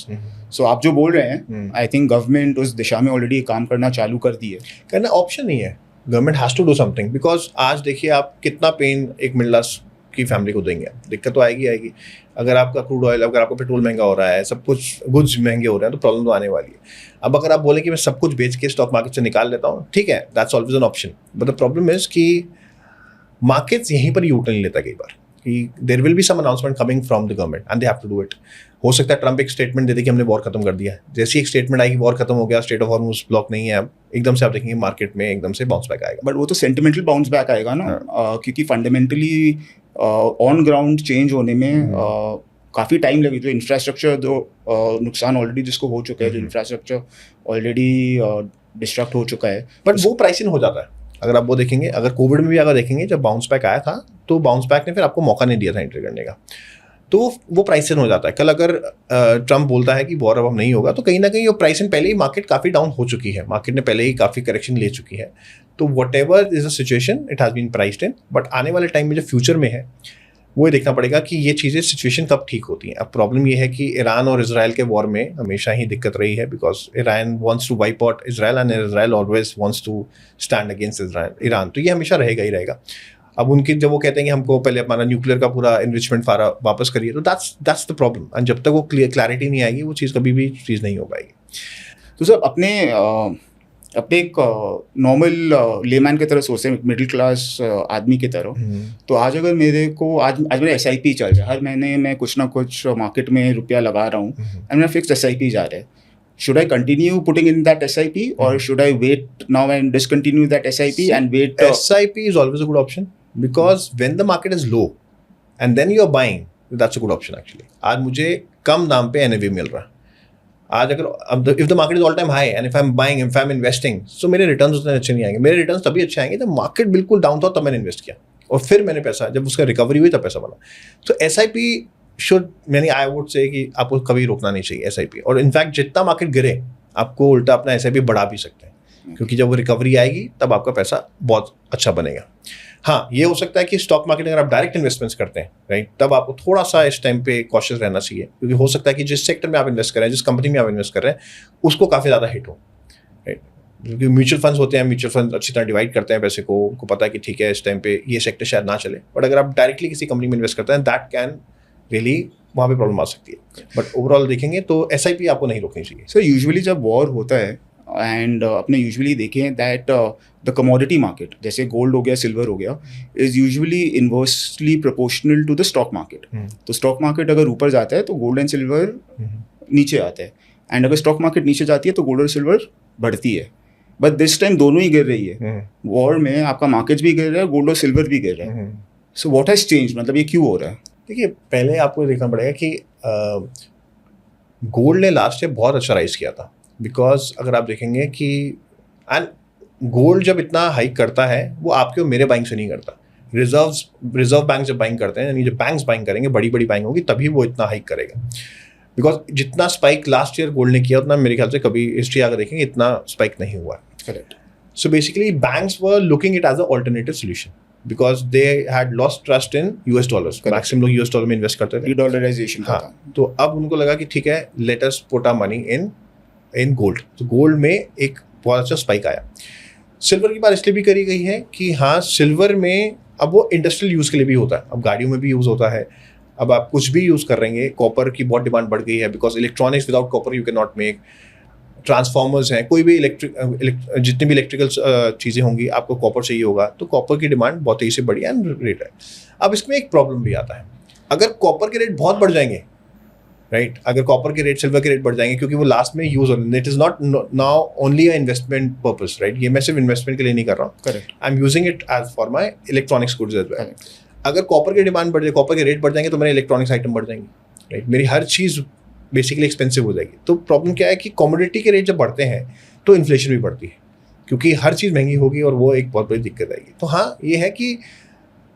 So आप जो बोल रहे हैं, I think government उस दिशा में already काम करना चालू कर दी है। करना ऑप्शन नहीं है, government has to do something, because आज देखिए आप कितना पेन एक मिडिल क्लास की फैमिली को देंगे। दिक्कत तो आएगी। अगर आपका क्रूड ऑयल, अगर आपका पेट्रोल महंगा हो रहा है, सब कुछ गुड्स महंगे हो रहे हैं, तो प्रॉब्लम तो आने वाली है। अब अगर आप बोले कि मैं सब कुछ बेच के स्टॉक मार्केट से निकाल लेता हूँ, ठीक है, that's always an option, but the problem is कि मार्केट्स यहीं पर यूटर्न लेता है कई बार कि there will be some announcement coming from the government and they have to do it. हो सकता है ट्रंप एक स्टेटमेंट दे दे कि हमने वॉर खत्म कर दिया है। जैसे एक स्टेटमेंट आई कि वॉर खत्म हो गया, स्टेट ऑफ हॉर्मुज़ ब्लॉक नहीं है, अब एकदम से आप देखेंगे मार्केट में एकदम से बाउंस बैक आएगा। बट वो तो सेंटिमेंटल बाउंस बैक आएगा ना, क्योंकि फंडामेंटली ऑन ग्राउंड चेंज होने में काफ़ी टाइम लगेगा। जो इंफ्रास्ट्रक्चर जो नुकसान ऑलरेडी जिसको हो चुका है, जो इंफ्रास्ट्रक्चर ऑलरेडी डिस्ट्रक्ट हो चुका है, बट वो प्राइसिंग हो जाता है। अगर आप वो देखेंगे, अगर कोविड में भी अगर देखेंगे, जब बाउंस बैक आया था तो बाउंस बैक ने फिर आपको मौका नहीं दिया था एंट्री करने का, तो वो प्राइसिंग हो जाता है। कल अगर ट्रंप बोलता है कि वॉर अब नहीं होगा, तो कहीं ना कहीं वो प्राइसिंग पहले ही मार्केट काफ़ी डाउन हो चुकी है, मार्केट ने पहले ही काफ़ी करेक्शन ले चुकी है। तो whatever is a situation it has been priced in, but आने वाले टाइम में जो फ्यूचर में है वो ये देखना पड़ेगा कि ये चीज़ें सिचुएशन कब ठीक होती हैं। अब प्रॉब्लम ये है कि ईरान और इजराइल के वॉर में हमेशा ही दिक्कत रही है, because Iran wants to wipe out Israel and Israel always wants to stand against Iran, तो ये हमेशा रहेगा ही रहेगा। अब उनकी जब वो कहते हैं कि हमको पहले हमारा न्यूक्लियर का पूरा इन्रिचमेंट फारा वापस करिए, तो दैट्स द प्रॉब्लम, एंड जब तक वो क्लैरिटी नहीं आएगी वो चीज़ कभी भी चीज़ नहीं हो पाएगी। तो सर अपने एक नॉर्मल लेमैन की तरह सोचते हैं, मिडिल क्लास आदमी की तरह, तो आज अगर मेरे को आज मेरा SIP चल रहा है, हर महीने मैं कुछ ना कुछ मार्केट में रुपया लगा रहा हूँ, एंड मेरा फिक्स SIP जा रहा है, should I continue putting in that SIP or should I wait now and discontinue that SIP and wait? SIP is always a good option because when the market is low and then you are buying, that's a good option actually. आज मुझे कम दाम पे NAV मिल रहा है। आज अगर if the market is all time high and if I'm buying, if I'm investing, so मेरे returns उतने अच्छे नहीं आएंगे। मेरे रिटर्न्स तभी अच्छे आएंगे जब मार्केट बिल्कुल डाउन था तब मैंने इन्वेस्ट किया, और फिर मैंने पैसा, जब उसका रिकवरी हुई तब पैसा बना। तो SIP शुड, मैंने आई वुड से कि आपको कभी रोकना नहीं चाहिए SIP, और इनफैक्ट जितना मार्केट गिरे आपको उल्टा अपना SIP बढ़ा भी सकते हैं, क्योंकि जब वो रिकवरी आएगी तब आपका पैसा बहुत अच्छा बनेगा। हाँ, ये हो सकता है कि स्टॉक मार्केट अगर आप डायरेक्ट इन्वेस्टमेंट्स करते हैं, राइट, तब आपको थोड़ा सा इस टाइम पे कॉशियस रहना चाहिए, क्योंकि हो सकता है कि जिस सेक्टर में आप इन्वेस्ट कर रहे हैं, जिस कंपनी में आप इन्वेस्ट कर रहे हैं, उसको काफ़ी ज़्यादा हिट हो, राइट। क्योंकि म्यूचुअल फंड्स होते हैं, म्यूचुअल फंड अच्छी तरह डिवाइड करते हैं पैसे को, उनको पता है कि ठीक है इस टाइम पे ये सेक्टर शायद ना चले, बट अगर आप डायरेक्टली किसी कंपनी में इन्वेस्ट करते हैं, दैट कैन रियली, वहाँ पे प्रॉब्लम आ सकती है। बट ओवरऑल देखेंगे तो SIP आपको नहीं रोकनी चाहिए। सर यूजुअली जब वॉर होता है एंड अपने यूजुअली देखें दैट द कमोडिटी मार्केट, जैसे गोल्ड हो गया, सिल्वर हो गया, is usually inversely proportional to the stock market. तो स्टॉक मार्केट अगर ऊपर जाता है तो गोल्ड एंड सिल्वर नीचे आता है, एंड अगर स्टॉक मार्केट नीचे जाती है तो गोल्ड और सिल्वर बढ़ती है। बट दिस टाइम दोनों ही गिर रही है। वॉर में आपका मार्केट्स भी गिर रहा है, गोल्ड और सिल्वर भी गिर रहा है। सो व्हाट हैज चेंज, मतलब ये क्यों हो रहा है? देखिए, पहले आपको देखना पड़ेगा कि गोल्ड ने लास्ट ईयर बहुत अच्छा राइज किया था, बिकॉज अगर आप देखेंगे कि एंड गोल्ड जब इतना हाइक करता है वो आपके और मेरे बाइंग से नहीं करता, रिजर्व बैंक जब बाइंग करते हैं, यानी जब बैंक्स बाइंग करेंगे, बड़ी बड़ी बाइंग होगी, तभी वो इतना हाइक करेगा। बिकॉज जितना स्पाइक लास्ट ईयर गोल्ड ने किया उतना मेरे ख्याल से कभी हिस्ट्री आकर देखेंगे इतना स्पाइक नहीं हुआ। Correct. So basically banks were looking it as a alternative solution, because they had lost trust in US dollars. Maximum लोग US डॉलर में इन्वेस्ट करते थे। डॉलराइजेशन का था। हाँ, तो अब उनको लगा कि ठीक है, let us put our money in gold. तो गोल्ड में एक बहुत अच्छा स्पाइक आया। सिल्वर की बात इसलिए भी करी गई है कि हाँ, सिल्वर में अब वो इंडस्ट्रियल यूज़ के लिए भी होता है, अब गाड़ियों में भी यूज़ होता है, अब आप कुछ भी यूज़ कर रहे हैं। कॉपर की बहुत डिमांड बढ़ गई है, because electronics without copper you can not make. Transformers हैं, कोई भी जितनी भी इलेक्ट्रिकल चीज़ें होंगी, आपको कॉपर चाहिए होगा, तो कॉपर की डिमांड बहुत तेज़ी से बढ़ी है एंड रेट है। अब इसमें एक प्रॉब्लम भी आता है, अगर कॉपर के रेट बहुत बढ़ जाएंगे, राइट, अगर कॉपर के रेट सिल्वर के रेट बढ़ जाएंगे, क्योंकि वो लास्ट में यूज हो रहे हैं, it is not now only a investment purpose, right, ये मैं सिर्फ इन्वेस्टमेंट के लिए नहीं कर रहा हूँ, correct, I am using it as for my electronics goods as well. अगर कॉपर की डिमांड बढ़ जाए, कॉपर के रेट बढ़ जाएंगे, तो मेरे इलेक्ट्रॉनिक्स आइटम बढ़ जाएंगे, राइट, मेरी हर चीज़ बेसिकली एक्सपेंसिव हो जाएगी। तो प्रॉब्लम क्या है कि कमोडिटी के रेट जब बढ़ते हैं तो इन्फ्लेशन भी बढ़ती है, क्योंकि हर चीज़ महंगी होगी और वो एक बहुत बड़ी दिक्कत आएगी। तो हाँ, ये है कि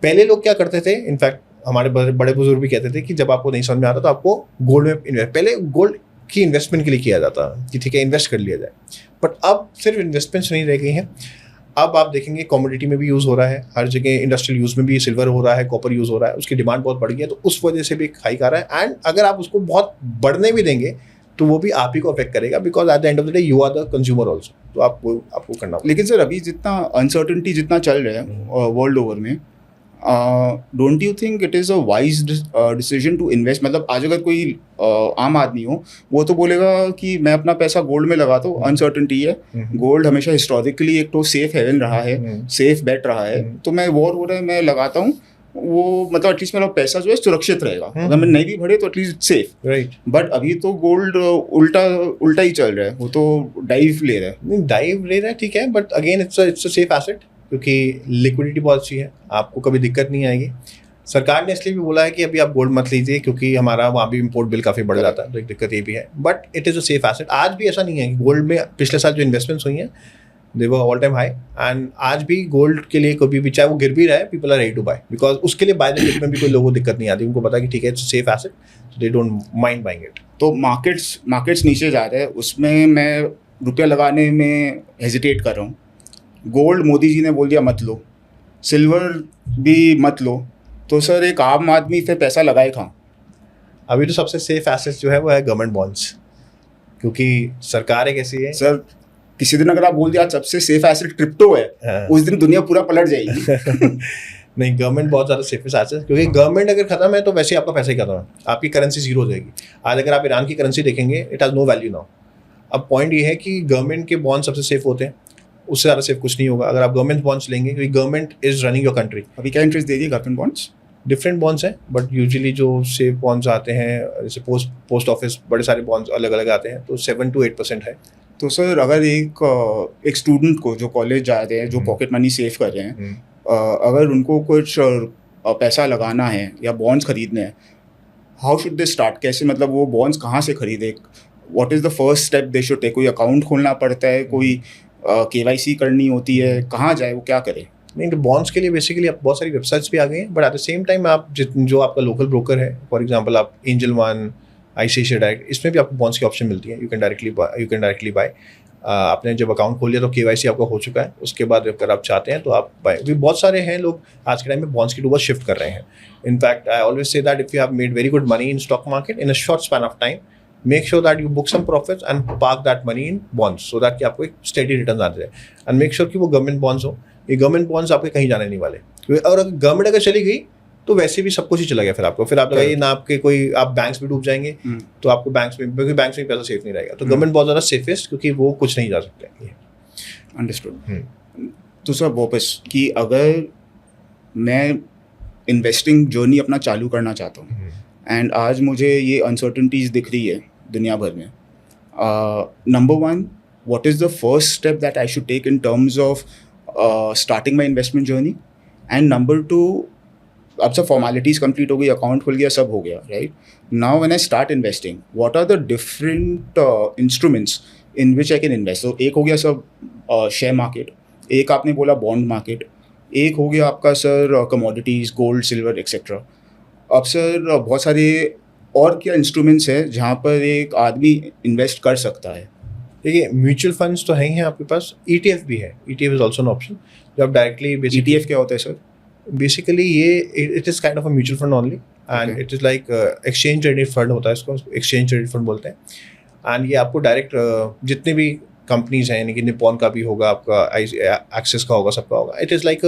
पहले लोग क्या करते थे, इनफैक्ट हमारे बड़े बुजुर्ग भी कहते थे कि जब आपको नहीं समझ में आता तो आपको गोल्ड में इन्वेस्ट, पहले गोल्ड की इन्वेस्टमेंट के लिए किया जाता कि ठीक है इन्वेस्ट कर लिया जाए, बट अब सिर्फ इन्वेस्टमेंट्स नहीं रह गई हैं। अब आप देखेंगे कमोडिटी में भी यूज़ हो रहा है, हर जगह इंडस्ट्रियल यूज़ में भी सिल्वर हो रहा है, कॉपर यूज़ हो रहा है, उसकी डिमांड बहुत बढ़ गई है, तो उस वजह से भी एक हाइक आ रहा है। एंड अगर आप उसको बहुत बढ़ने भी देंगे तो वो भी आप ही को अफेक्ट करेगा, because at the end of the day you are the consumer also, तो आपको करना होगा। लेकिन सर अभी जितना अनसर्टेनिटी जितना चल रहा है वर्ल्ड ओवर में, don't you think it is a wise decision to invest? मतलब आज अगर कोई आम आदमी हो, वो तो बोलेगा कि मैं अपना पैसा गोल्ड में लगाता हूँ, अनसर्टेनिटी है, गोल्ड हमेशा हिस्टोरिकली एक तो सेफ हेवन रहा है, सेफ बेट रहा है, तो मैं वॉर हो रहा है मैं लगाता हूँ, वो मतलब एटलीस्ट मेरा पैसा जो है सुरक्षित रहेगा, अगर मैं नहीं भी बढ़े तो एटलीस्ट सेफ, राइट। बट अभी तो गोल्ड उल्टा ही चल रहा है, वो तो डाइव ले रहा है। नहीं, डाइव ले रहा है, ठीक है, but again it's a safe asset, क्योंकि लिक्विडिटी बहुत अच्छी है, आपको कभी दिक्कत नहीं आएगी। सरकार ने इसलिए भी बोला है कि अभी आप गोल्ड मत लीजिए, क्योंकि हमारा वहाँ भी इम्पोर्ट बिल काफ़ी बढ़ जाता है, तो एक दिक्कत ये भी है, but it is a safe asset. आज भी ऐसा नहीं है कि गोल्ड में पिछले साल जो इन्वेस्टमेंट्स हुई हैं they were all time high, and आज भी गोल्ड के लिए कभी भी चाहे वो गिर भी रहा है, people are ready to buy, because उसके लिए बाय द डिप में भी कोई लोगों को दिक्कत नहीं आती, उनको पता है कि ठीक है it's safe asset, so they don't mind buying it. तो मार्केट्स नीचे जा रहे हैं, उसमें मैं रुपया लगाने में हेजिटेट कर रहा हूँ। गोल्ड मोदी जी ने बोल दिया मत लो, सिल्वर भी मत लो, तो सर एक आम आदमी फिर पैसा लगाए कहाँ? अभी तो सबसे सेफ एसेट जो है वो है गवर्नमेंट बॉन्ड्स, क्योंकि सरकार एक ऐसी है सर, किसी दिन अगर आप बोल दिया आज सबसे सेफ एसेट क्रिप्टो है, उस दिन दुनिया पूरा पलट जाएगी। नहीं, गवर्नमेंट बहुत ज़्यादा सेफेस्ट एसेट, क्योंकि गवर्नमेंट अगर खत्म है तो वैसे ही आपका पैसा ही खत्म है, आपकी करेंसी जीरो हो जाएगी। आज अगर आप ईरान की करेंसी देखेंगे, it has no value now. अब पॉइंट ये है कि गवर्नमेंट के बॉन्ड सबसे सेफ होते हैं, उससे ज़्यादा सेफ कुछ नहीं होगा अगर आप गवर्नमेंट बॉन्ड्स लेंगे, क्योंकि government is running your country. अभी क्या इंटरेस्ट दे रही है गवर्नमेंट बॉन्ड्स? डिफरेंट बॉन्ड्स हैं, बट यूजुअली जो सेफ बॉन्ड्स आते हैं, जैसे पोस्ट ऑफिस, बड़े सारे बॉन्ड्स अलग अलग आते हैं, तो 7 to 8% है। तो सर अगर एक स्टूडेंट को जो कॉलेज जा रहे हैं, जो पॉकेट मनी सेव कर रहे हैं, अगर उनको कुछ पैसा लगाना है या बॉन्ड्स खरीदने हैं, हाउ शुड दे स्टार्ट? कैसे, मतलब वो बॉन्ड्स कहाँ से खरीदे? What is the first step they should take? कोई अकाउंट खोलना पड़ता है, कोई KYC करनी होती है, कहाँ जाए, वो क्या करे? नहीं, तो बॉन्ड्स के लिए बेसिकली आप बहुत सारी वेबसाइट्स भी आ गई हैं, but at the same time आप जो आपका लोकल ब्रोकर है, फॉर एग्जांपल आप एंजल वन, ICICI डायरेक्ट, इसमें भी आपको बॉन्ड्स की ऑप्शन मिलती है, यू कैन डायरेक्टली बाय। आपने जब अकाउंट खोल लिया तो KYC आपका हो चुका है, उसके बाद अगर आप चाहते हैं तो आप बाय। भी बहुत सारे हैं लोग आज के टाइम में बॉन्ड्स की टूवर्ड्स शिफ्ट कर रहे हैं। In fact I always say that if you have made very good money in stock market in a short span of time, make sure that you book some profits and park that money in bonds, so that कि आपको एक steady return आते हैं, and make sure कि वो government bonds हो। ये government bonds आपके कहीं जाने नहीं वाले, और अगर गवर्नमेंट अगर चली गई तो वैसे भी सब कुछ ही चला गया, फिर आप लगाइए ना, आपके कोई आप बैंक्स में डूब जाएंगे, तो आपको बैंक्स में, क्योंकि बैंक्स में पैसा सेफ नहीं रहेगा, तो गवर्नमेंट बहुत ज़्यादा सेफेस्ट, क्योंकि वो कुछ नहीं जा सकते। अंडरस्टूड। तो सर वापस कि अगर मैं इन्वेस्टिंग जर्नी अपना चालू करना चाहता हूँ, एंड आज मुझे ये अनसर्टेनिटीज दिख रही है दुनिया भर में, number 1, what is the first step that I should take in terms of starting my investment journey? And number 2, अब सब फॉर्मेलिटीज़ कंप्लीट हो गई, अकाउंट खुल गया, सब हो गया, right? Now when I start investing, what are the different instruments in which I can invest? तो एक हो गया सब शेयर मार्केट, एक आपने बोला बॉन्ड मार्केट, एक हो गया आपका sir commodities, gold, silver etcetera. अब सर बहुत सारे और क्या इंस्ट्रूमेंट्स हैं जहाँ पर एक आदमी इन्वेस्ट कर सकता है? देखिए, म्यूचुअल फंड्स तो है ही हैं आपके पास, ETF भी है, ETF is also an option, जो आप डायरेक्टली ETF क्या होता है सर? बेसिकली ये it is kind of a mutual fund only and it is like exchange traded fund होता है, इसको एक्सचेंज ट्रेडेड फंड बोलते हैं. एंड ये आपको डायरेक्ट जितने भी कंपनीज हैं, यानी कि निपॉन का भी होगा, आपका एक्सिस का होगा, सबका होगा. It is like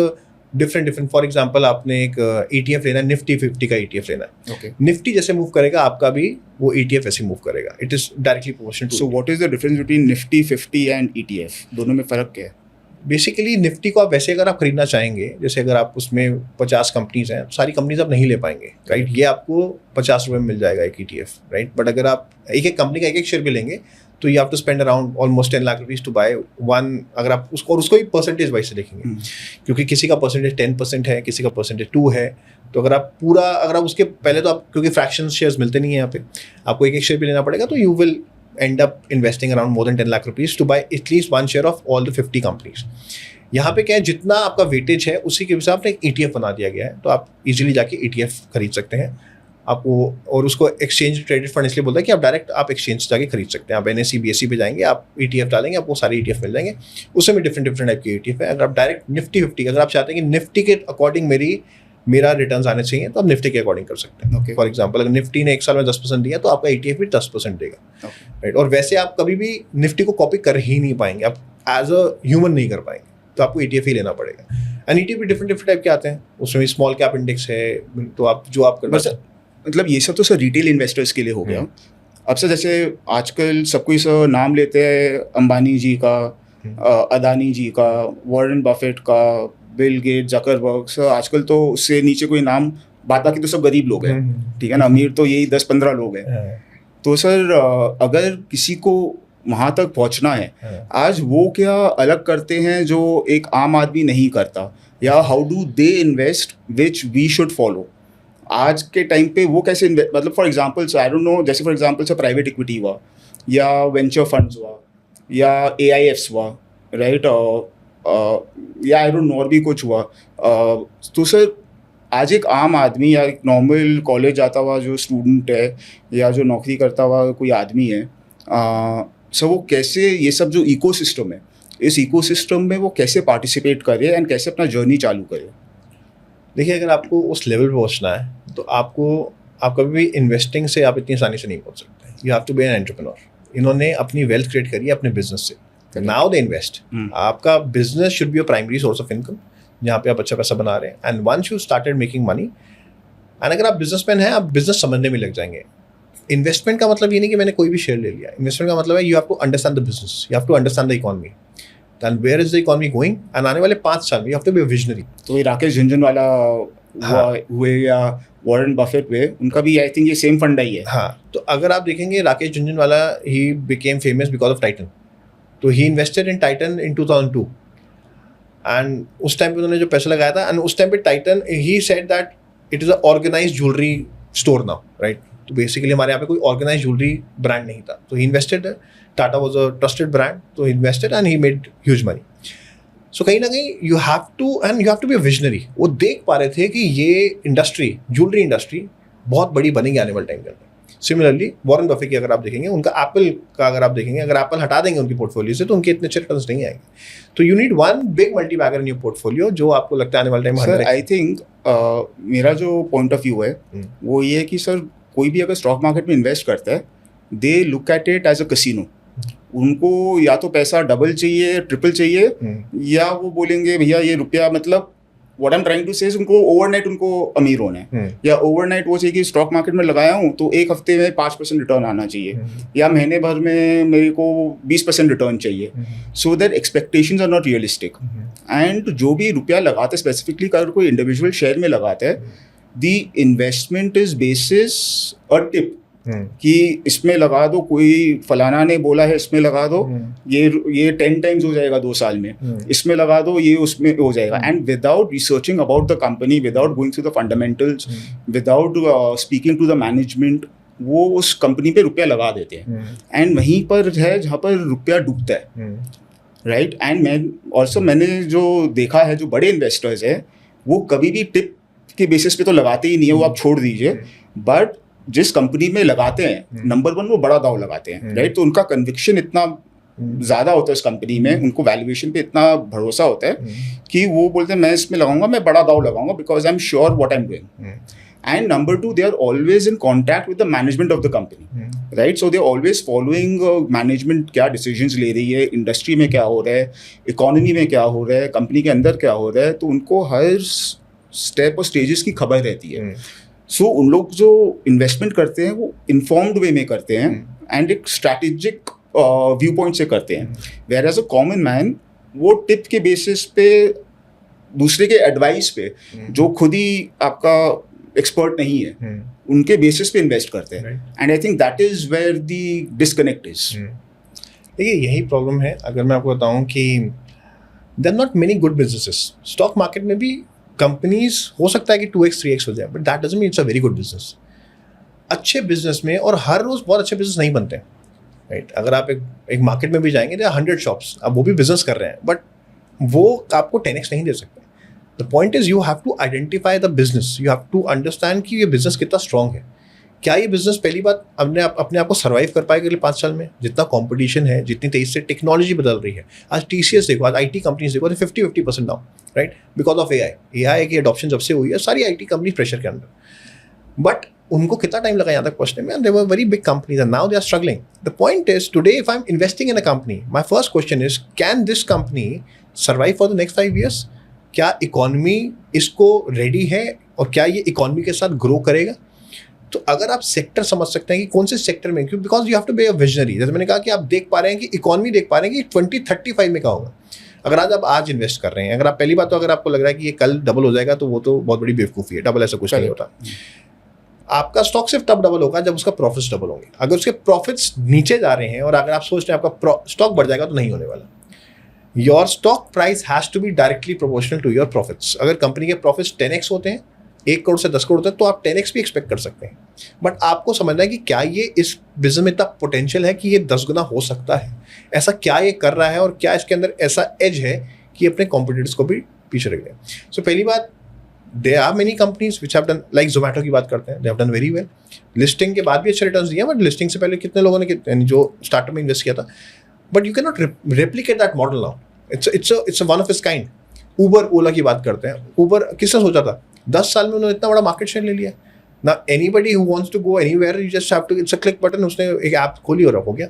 different. For example आपने एक ETF लेना है, निफ्टी 50 का ETF लेना है. Okay. निफ्टी जैसे मूव करेगा आपका भी वो ETF ऐसे मूव करेगा. It is directly proportional to. So what is the difference between Nifty 50 and ETF? दोनों में फ़र्क क्या है? बेसिकली निफ्टी को आप वैसे अगर आप खरीदना चाहेंगे, जैसे अगर आप उसमें 50 कंपनीज हैं, सारी कंपनीज आप नहीं ले पाएंगे, राइट. ये आपको 50 रुपये में मिल जाएगा एक ETF, राइट. बट अगर आप एक एक कंपनी का एक एक शेयर भी लेंगे तो you have to spend around almost 10 lakh rupees to buy one. अगर आप उसको और उसको ही परसेंटेज वाइज से देखेंगे, क्योंकि किसी का परसेंटेज 10% है, किसी का परसेंटेज 2 है. तो अगर आप पूरा, अगर आप उसके पहले तो आप, क्योंकि फ्रैक्शन शेयर्स मिलते नहीं है यहाँ पे, आपको एक एक शेयर भी लेना पड़ेगा. तो you will end up investing around more than 10 lakh rupees to buy at least one share of all the 50 companies. यहाँ पे क्या है, जितना आपका वेटेज है उसी के हिसाब से एक ETF बना दिया गया है. तो आप इजीली जाके ETF खरीद सकते हैं आपको. और उसको एक्सचेंज ट्रेडेड फंड इसलिए बोलता है कि आप डायरेक्ट आप एक्सचेंज जाके खरीद सकते हैं. आप NSE BSE पे जाएंगे, आप ETF डालेंगे, आपको सारे ETF मिल जाएंगे. उसमें भी डिफरेंट टाइप के ETF है. अगर आप डायरेक्ट निफ्टी 50, अगर आप चाहते हैं कि निफ्टी के अकॉर्डिंग मेरा रिटर्न्स आने चाहिए, तो आप निफ्टी के अकॉर्डिंग कर सकते हैं. फॉर एग्जांपल अगर निफ्टी ने एक साल में 10% दिया तो आपका ETF भी 10% देगा, राइट. और वैसे आप कभी भी निफ्टी को कॉपी कर ही नहीं पाएंगे, आप एज अ ह्यूमन नहीं कर पाएंगे. तो आपको ETF ही लेना पड़ेगा. एंड ETF भी डिफरेंट टाइप के आते हैं. उसमें स्मॉल कैप इंडेक्स है. तो आप जो आप कर, मतलब ये सब तो सर रिटेल इन्वेस्टर्स के लिए हो गया. अब सर जैसे आजकल सब कोई सर नाम लेते हैं अंबानी जी का, अदानी जी का, वॉरेन बफेट का, बिल गेट, जकरबर्ग. सर आजकल तो उससे नीचे कोई नाम, बाकी तो सब गरीब लोग हैं, ठीक है ना. अमीर तो यही 10-15 लोग हैं. तो सर अगर किसी को वहाँ तक पहुँचना है, आज वो क्या अलग करते हैं जो एक आम आदमी नहीं करता, या how do they invest which we should follow आज के टाइम पे? वो कैसे मतलब for example I don't know, जैसे for example sir private equity हुआ, या वेंचर फंड्स हुआ, या AIFs हुआ, राइट, या आई डोंट नो और भी कुछ हुआ. तो सर आज एक आम आदमी या एक नॉर्मल कॉलेज जाता हुआ जो स्टूडेंट है या जो नौकरी करता हुआ कोई आदमी है, सर वो कैसे ये सब जो इकोसिस्टम है, इस इकोसिस्टम में वो कैसे पार्टिसिपेट करे एंड कैसे अपना जर्नी चालू करे? देखिए, अगर आपको उस लेवल पे पहुंचना है तो आप कभी भी इन्वेस्टिंग से आप इतनी आसानी से नहीं पहुंच सकते. You have to be an entrepreneur. इन्होंने अपनी वेल्थ क्रिएट करी है अपने बिजनेस से. Now they invest. आपका business should be a primary source of income, जहाँ पे आप अच्छा पैसा बना रहे हैं. And once you started making money, and अगर आप बिजनेसमैन हैं, आप बिजनेस समझने में लग जाएंगे. इन्वेस्टमेंट का मतलब ये नहीं कि मैंने कोई भी शेयर ले लिया. इन्वेस्टमेंट का मतलब है you have to understand the business, you have to understand the economy, and where is the economy going, and आने वाले 5 साल में you have to be a visionary. तो ये राकेश झुनझुनवाला हुए या वॉरेन बफेट हुए, उनका भी आई थिंक ये सेम फंडा ही है. हाँ, तो अगर आप देखेंगे Rakesh Jhunjhunwala, he became famous because of Titan. तो he invested in Titan in 2002, and उस टाइम पे उन्होंने जो पैसा लगाया था, एंड उस टाइम पे Titan, he said that it is a organised jewellery store now, right. तो बेसिकली हमारे यहाँ पे कोई ऑर्गेनाइज्ड ज्वेलरी ब्रांड नहीं था. तो he invested, Tata was a trusted brand, तो he invested and he made huge money. So कहीं ना कहीं you have to be a visionary. वो देख पा रहे थे कि ये इंडस्ट्री, ज्वेलरी इंडस्ट्री बहुत बड़ी बनेगी आने वाले टाइम के अंदर. सिमिलरली वॉरेन बफेट की अगर आप देखेंगे, उनका एप्पल का अगर आप देखेंगे, अगर एप्पल हटा देंगे उनकी पोर्टफोलियो से तो उनके इतने अच्छे रिटर्न्स नहीं आएंगे. तो you need one big multibagger in your portfolio, जो आपको लगता है आने वाले टाइम में. सर आई थिंक मेरा जो पॉइंट ऑफ व्यू है वो ये है कि सर कोई भी अगर स्टॉक मार्केट में इन्वेस्ट करता है, they look at it as a casino. उनको या तो पैसा डबल चाहिए, ट्रिपल चाहिए, या वो बोलेंगे भैया ये रुपया, मतलब what I am trying to say, उनको ओवरनाइट उनको अमीर होना है, या ओवरनाइट वो चाहिए कि स्टॉक मार्केट में लगाया हूँ तो एक हफ्ते में 5% रिटर्न आना चाहिए, या महीने भर में मेरे को 20% रिटर्न चाहिए. So that expectations are not realistic. And जो भी रुपया लगाते हैं, स्पेसिफिकली अगर कोई इंडिविजुअल शेयर में लगाते हैं, the investment is basis a tip कि इसमें लगा दो, कोई फलाना ने बोला है इसमें लगा दो, ये 10 टाइम्स हो जाएगा 2 साल में, इसमें लगा दो ये उसमें हो जाएगा. And without researching about the company, without going through the fundamentals, without speaking to the management, वो उस कंपनी पे रुपया लगा देते हैं. एंड वहीं पर है जहाँ पर रुपया डूबता है, राइट. एंड मैंने जो देखा है, जो बड़े इन्वेस्टर्स है वो कभी भी टिप के बेसिस पे तो लगाते ही नहीं है, वो आप छोड़ दीजिए. बट जिस कंपनी में लगाते हैं, नंबर 1 वो बड़ा दाव लगाते हैं, राइट. तो उनका कन्विक्शन इतना ज़्यादा होता है उस कंपनी में, उनको वैल्यूएशन पे इतना भरोसा होता है कि वो बोलते हैं मैं इसमें लगाऊंगा, मैं बड़ा दाव लगाऊंगा because I am sure what I am doing. And number two, they are always in contact with the management of the company, right? So they are always following management क्या decisions ले रही है, industry में क्या हो रहा है, economy में क्या हो रहा है, company के अंदर क्या हो रहा है, तो उनको हर step और stages की खबर रहती है. So उन लोग जो investment करते हैं वो informed way में करते हैं and एक strategic viewpoint से करते हैं. Whereas a common man वो tip के basis पे दूसरे के advice पे जो खुद ही आपका एक्सपर्ट नहीं है उनके बेसिस पे इन्वेस्ट करते हैं. And I think that is where the disconnect is. देखिए यही प्रॉब्लम है. अगर मैं आपको बताऊं कि there not many good businesses. Stock market में भी कंपनीज हो सकता है कि 2x 3x हो जाए, but that doesn't mean it's a very good business. अच्छे बिजनेस में, और हर रोज बहुत अच्छे बिजनेस नहीं बनते, राइट? अगर आप एक मार्केट में भी जाएंगे तो 100 शॉप्स, अब वो भी बिजनेस कर रहे हैं, बट वो आपको 10x नहीं दे सकते. The point is you have to identify the business. You have to understand कि ये business कितना strong है. क्या ये business पहली बात अपने आप को survive कर पाएगा अगले 5 साल में? जितना competition है, जितनी तेज़ी से टेक्नोलॉजी बदल रही है. आज TCS देखो, आज IT कंपनीज देखो, 50% down, right? Because of AI की adoption जब से हुई है, सारी IT कंपनी प्रेशर के अंदर. बट उनको कितना टाइम लगा यहाँ तक पहुँचने में? They were very big companies and now they are struggling. The point is today if I'm investing in a company, my first question is can this company survive for the next 5 years? क्या economy इसको ready है और क्या ये economy के साथ grow करेगा? तो अगर आप सेक्टर समझ सकते हैं कि कौन से सेक्टर में, क्यों, because you have to be a visionary. जैसे मैंने कहा कि आप देख पा रहे हैं कि इकोनॉमी देख पा रहे हैं कि 2035 में क्या होगा. अगर आज इन्वेस्ट कर रहे हैं, अगर आप पहली बात तो अगर आपको लग रहा है कि ये कल डबल हो जाएगा, तो वो तो बहुत बड़ी बेवकूफ़ी है. डबल ऐसा कुछ नहीं होता. आपका स्टॉक सिर्फ तब डबल होगा जब उसका प्रॉफिट्स डबल होंगे. अगर उसके प्रॉफिट्स नीचे जा रहे हैं और अगर आप सोच रहे हैं आपका स्टॉक बढ़ जाएगा, तो नहीं होने वाला. Your stock price has to be directly proportional to your profits. अगर कंपनी के प्रॉफिट्स 10x होते हैं, 1 करोड़ से 10 करोड़ होते हैं, तो आप 10x भी एक्सपेक्ट कर सकते हैं. बट आपको समझना है कि क्या ये इस बिजनेस में इतना पोटेंशियल है कि ये 10 गुना हो सकता है. ऐसा क्या ये कर रहा है और क्या इसके अंदर ऐसा एज है कि अपने कॉम्पिटिटर्स को भी पीछे रख दें. सो पहली बात, there are many companies which have done, like Zomato की बात करते हैं, they have done very well. Listing के बाद भी अच्छे रिटर्न्स दिए, बट लिस्टिंग से पहले कितने लोगों ने जो स्टार्टअप में इन्वेस्ट किया था. But you can not replicate that model now. It's a one of its kind. Uber, ओला की बात करते हैं. Uber किसने सोचा था? 10 साल में उन्होंने इतना बड़ा मार्केट शेयर ले लिया. ना anybody who wants to go anywhere, you just have to, it's a click button. उसने एक ऐप खोली और हो गया.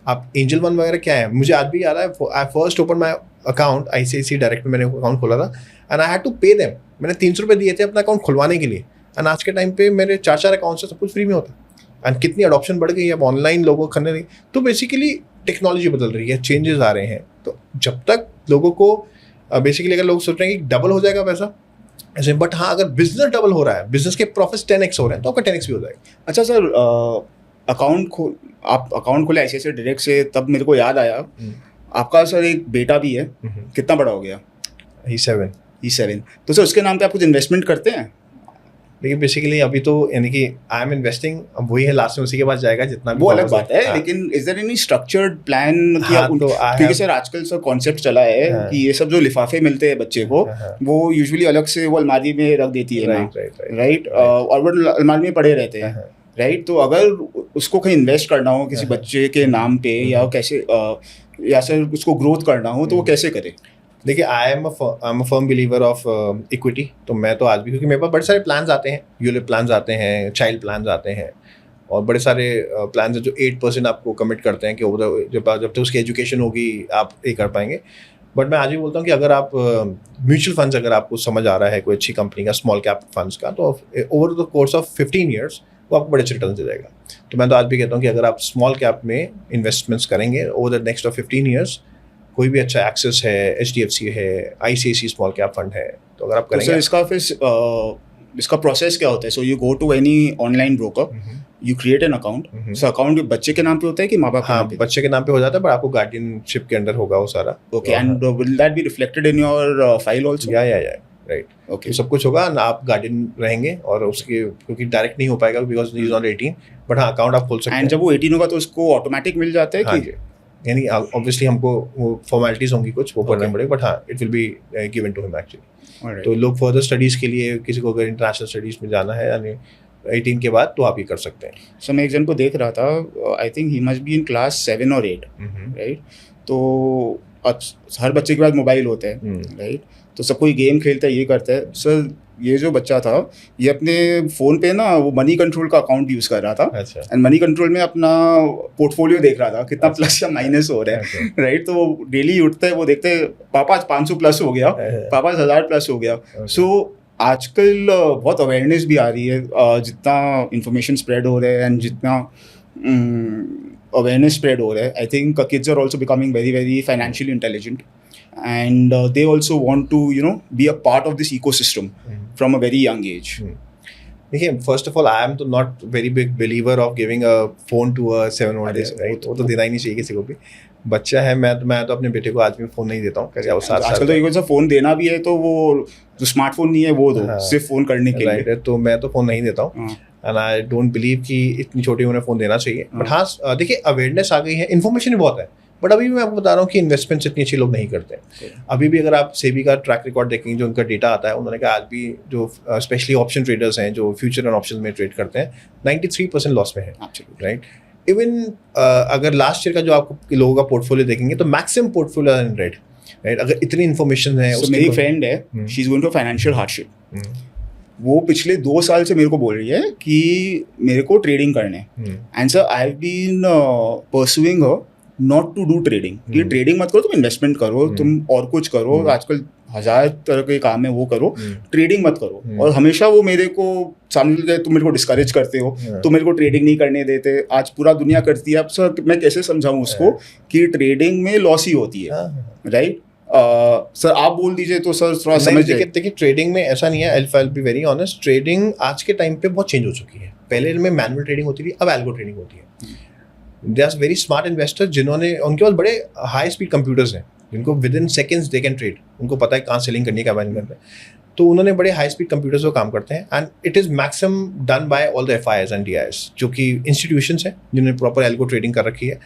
आप एंजल वन वगैरह क्या है, मुझे आज भी याद है. I first opened my account ICICI direct में मैंने अकाउंट खोला था and I had to pay them. मैंने 300 रुपये दिए थे अपना अकाउंट खुलवाने के लिए. एंड आज के टाइम पे मेरे 4 अकाउंट से सब कुछ फ्री में होता है. एंड कितनी अडॉप्शन बढ़ गई है, अब ऑनलाइन लोगों को करने लगी. तो बेसिकली टेक्नोलॉजी बदल रही है, चेंजेस आ रहे हैं. तो जब तक लोगों को बेसिकली अगर लोग सोच रहे हैं कि डबल हो जाएगा पैसा ऐसे, बट हाँ अगर बिजनेस डबल हो रहा है, बिजनेस के प्रॉफिट्स 10x हो रहे हैं, तो आपका 10x भी हो जाएगा. अच्छा सर, आप अकाउंट खोले ICICI डायरेक्ट से, तब मेरे को याद आया आपका सर एक बेटा भी है. कितना बड़ा हो गया? E7. तो सर उसके नाम पे आप कुछ इन्वेस्टमेंट करते हैं? लेकिन बेसिकली अभी तो यानी कि आई एम इन्वेस्टिंग, अब वही है, लास्ट में उसी के पास जाएगा जितना भी. वो अलग बात है. लेकिन is there any structured plan कि आप, क्योंकि सर आजकल सर कॉन्सेप्ट चला है कि ये सब जो लिफाफे मिलते हैं बच्चे को, वो यूजुअली अलग से वो अलमारी में रख देती है, राइट? और वो अलमारी में पड़े रहते हैं, राइट? तो अगर उसको कहीं इन्वेस्ट करना हो किसी बच्चे के नाम पे, या कैसे, या सर उसको ग्रोथ करना हो, तो वो कैसे करे? देखिए I am a firm believer of equity. तो मैं तो आज भी, क्योंकि मेरे पास बड़े सारे प्लान्स आते हैं, यूलिप प्लान्स आते हैं, चाइल्ड प्लान्स आते हैं, और बड़े सारे प्लान्स हैं जो 8% आपको कमिट करते हैं कि जब तक उसकी एजुकेशन होगी आप ये कर पाएंगे. बट मैं आज भी बोलता हूँ कि अगर आप म्यूचुअल फंड्स, अगर आपको समझ आ रहा है कोई अच्छी कंपनी का, स्मॉल कैप फंड्स का, तो over the course of 15 years वो आपको बड़े अच्छे रिटर्न दे जाएगा. तो मैं तो आज भी कहता हूँ कि अगर आप स्मॉल कैप में इन्वेस्टमेंट्स करेंगे over the next of 15 years, कोई भी अच्छा एक्सेस है, HDFC है, ICICI स्मॉल कैप फंड है, तो अगर आप करेंगे. तो इसका फिर इसका प्रोसेस क्या होता है? So you go to any online broker, you create an account. So account बच्चे के नाम पे होता है कि माँ बाप? हाँ, बच्चे के नाम पे हो जाता है, पर आपको गार्डियनशिप के अंदर होगा वो सारा. Okay. And will that be reflected in your file also? या राइट. ओके, सब कुछ होगा ना, आप गार्डियन रहेंगे, और उसके क्योंकि डायरेक्ट नहीं हो पाएगा because he is not 18, but हाँ अकाउंट आप खोल सकते हैं. एंड जब वो 18 होगा तो उसको ऑटोमेटिक मिल जाता है कि, यानी ऑब्वियसली हमको वो फॉर्मेलिटीज होंगी कुछ, वो करना पड़ेगा, बट हाँ it will be given to him actually. तो लोग फर्दर स्टडीज़ के लिए, किसी को अगर इंटरनेशनल स्टडीज़ में जाना है, यानी 18 के बाद तो आप ये कर सकते हैं। सो मैं एक जन को देख रहा था, I think he must be in class 7 और 8, राइट। तो हर बच्चे के पास मोबाइल होते हैं, राइट। तो सब कोई गेम खेलता है, ये करता है। सर ये जो बच्चा था ये अपने फ़ोन पे ना वो मनी कंट्रोल का अकाउंट यूज़ कर रहा था। अच्छा। एंड मनी कंट्रोल में अपना पोर्टफोलियो देख रहा था कितना प्लस या माइनस हो रहा है, राइट। तो वो डेली उठते हैं, वो देखते हैं पापा आज 500 प्लस हो गया, पापा 1000 प्लस हो गया। सो आजकल बहुत अवेयरनेस भी आ रही है, जितना इंफॉर्मेशन स्प्रेड हो रहा है एंड जितना अवेयरनेस स्प्रेड हो रहा है, I think kids are also becoming very very financially intelligent and they also want to be a part of this ecosystem from a very young age. देखिए, first of all I am तो not very big believer of giving a phone to a 7 or 8, right. वो तो देना ही नहीं चाहिए किसी को भी। बच्चा है, मैं तो अपने बेटे को आज भी फोन नहीं देता हूँ। आजकल तो एक फोन देना भी है तो वो जो स्मार्टफोन नहीं है वो दो, सिर्फ फोन करने के लिए, राइट। तो मैं तो फोन नहीं देता हूँ एंड आई डोंट बिलीव कि इतनी छोटी उम्र में फोन देना चाहिए। बट हाँ, देखिए अवेयरनेस आ गई है, इन्फॉर्मेशन भी बहुत है, बट अभी भी मैं आपको बता रहा हूँ कि इन्वेस्टमेंट्स इतनी अच्छी लोग नहीं करते। अभी भी अगर आप सेबी का ट्रैक रिकॉर्ड देखेंगे, जो उनका डेटा आता है, उन्होंने कहा आज भी जो स्पेशली ऑप्शन ट्रेडर्स हैं जो फ्यूचर एंड ऑप्शन में ट्रेड करते हैं 93% लॉस में है, राइट। इवन अगर लास्ट ईयर का जो आपको लोगों का पोर्टफोलियो देखेंगे तो maximum portfolio in red, right. अगर इतनी इन्फॉर्मेशन है, मेरी फ्रेंड है, she is going to financial hardship. वो पिछले 2 साल से मेरे को बोल रही है कि मेरे को ट्रेडिंग करने and sir I have been pursuing her not to do trading. कि ट्रेडिंग मत करो, तुम इन्वेस्टमेंट करो, तुम और कुछ करो, आजकल 1000 तरह के काम है वो करो, ट्रेडिंग मत करो। और हमेशा वो मेरे को सामने तुम मेरे को डिस्करेज करते हो, तुम मेरे को ट्रेडिंग नहीं करने देते। आज पूरा दुनिया करती है। अब सर मैं कैसे समझाऊं उसको कि ट्रेडिंग में लॉस ही होती है, राइट। सर आप बोल दीजिए तो सर थोड़ा समझ जाइए। देखिए, ट्रेडिंग में ऐसा नहीं है, I will be very honest, trading आज के टाइम पे बहुत चेंज हो चुकी है। पहले में मैनुअल ट्रेडिंग होती थी, अब एल्गो ट्रेडिंग होती है। They are very smart investor जिन्होंने, उनके पास बड़े हाई स्पीड कंप्यूटर्स हैं जिनको within seconds they can trade. उनको पता है कहाँ सेलिंग करनी है, क्या बाइंग करना है। तो उन्होंने बड़े हाई स्पीड कंप्यूटर्स को काम करते हैं and it is maximum done by all the FIs and DIs, जो कि इंस्टीट्यूशंस हैं जिन्होंने प्रॉपर एल्गो ट्रेडिंग कर रखी है।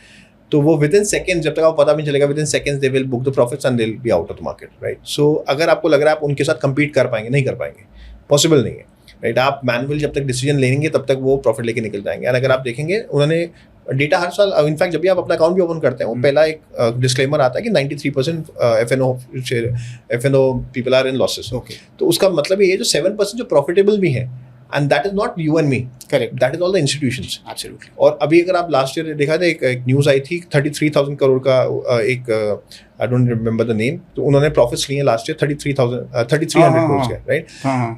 तो वो विद इन सेकेंड्स, जब तक आपको पता भी नहीं चलेगा, within seconds they will book the profits and they will be out of the market, right. So अगर आपको लग रहा है आप उनके साथ कम्पीट कर पाएंगे, नहीं कर पाएंगे, पॉसिबल नहीं है, राइट। आप मैनुअल जब तक डिसीजन लेंगे तब तक वो प्रॉफिट लेके निकल जाएंगे। एंड अगर आप देखेंगे, उन्होंने डेटा हर साल, इनफैक्ट जब भी आप अपना अकाउंट भी ओपन करते हैं, वो पहला एक डिस्क्लेमर आता है कि 93% FNO people are in losses. तो उसका मतलब ये है जो 7% जो प्रॉफिटेबल भी है, and that is not you and me, correct, that is all the institutions, absolutely. और अभी अगर आप लास्ट ईयर देखा था, एक न्यूज़ आई थी 33,000 करोड़ का, एक I don't remember the name, तो उन्होंने प्रॉफिट्स लिए लास्ट ईयर 3300 करोड़ के, right.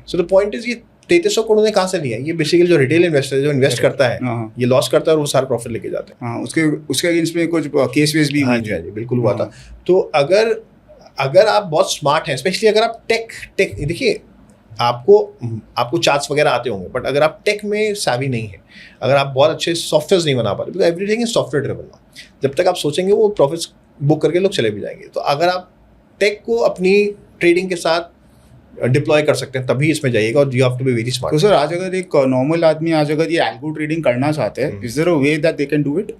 So the point is ये 3300 करोड़ ने कहाँ से लिया? ये बेसिकली जो रिटेल इन्वेस्टर जो इन्वेस्ट करता है, ये लॉस करता है और वो सारा प्रॉफिट लेके जाते हैं। उसके अगेंस्ट में कुछ केस वेस भी, हाँ जी बिल्कुल हुआ था। तो अगर आप बहुत स्मार्ट हैं, स्पेशली अगर आप टेक देखिए, आपको चार्ट्स वगैरह आते होंगे, बट अगर आप टेक में savvy नहीं है, अगर आप बहुत अच्छे सॉफ्टवेयर नहीं बना पा रहे, because everything is software driven now, जब तक आप सोचेंगे वो प्रॉफिट्स बुक करके लोग चले भी जाएंगे। तो अगर आप टेक को अपनी ट्रेडिंग के साथ डिप्लॉय कर सकते हैं, तभी इसमें जाइएगा, और you have to be very smart. तो सर आज अगर एक नॉर्मल आदमी आज अगर ये एल्गो ट्रेडिंग करना चाहते हैं, is there a way that they can do it?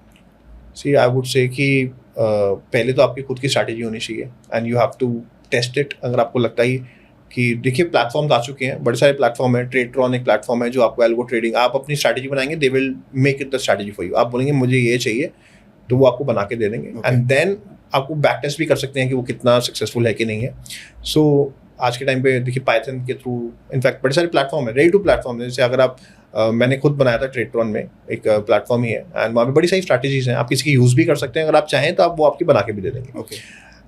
See I would say कि पहले तो आपकी खुद की स्ट्रैटेजी होनी चाहिए and you have to test it. अगर आपको लगता है कि देखिए प्लेटफॉर्म्स आ चुके हैं, बड़े सारे प्लेटफॉर्म है, ट्रेडट्रॉन एक प्लेटफॉर्म है जो आपको एल्गो ट्रेडिंग, आप अपनी स्ट्रैटेजी बनाएंगे, they will make it the strategy for you. आप बोलेंगे मुझे ये चाहिए, तो वो आपको बना के दे देंगे, एंड देन आपको बैक टेस्ट भी कर सकते हैं कि वो कितना सक्सेसफुल है कि नहीं है। सो आज के टाइम पे देखिए पाइथन के थ्रू, इनफैक्ट बड़े सारे प्लेटफॉर्म है, रेडी टू प्लेटफॉर्म, जैसे अगर आप मैंने खुद बनाया था ट्रेडट्रॉन में, एक प्लेटफॉर्म ही है, एंड वहाँ पे बड़ी सारी स्ट्रैटेजीज हैं, आप किसी की यूज़ भी कर सकते हैं, अगर आप चाहें तो आप वो आपकी बना के भी दे देंगे। Okay,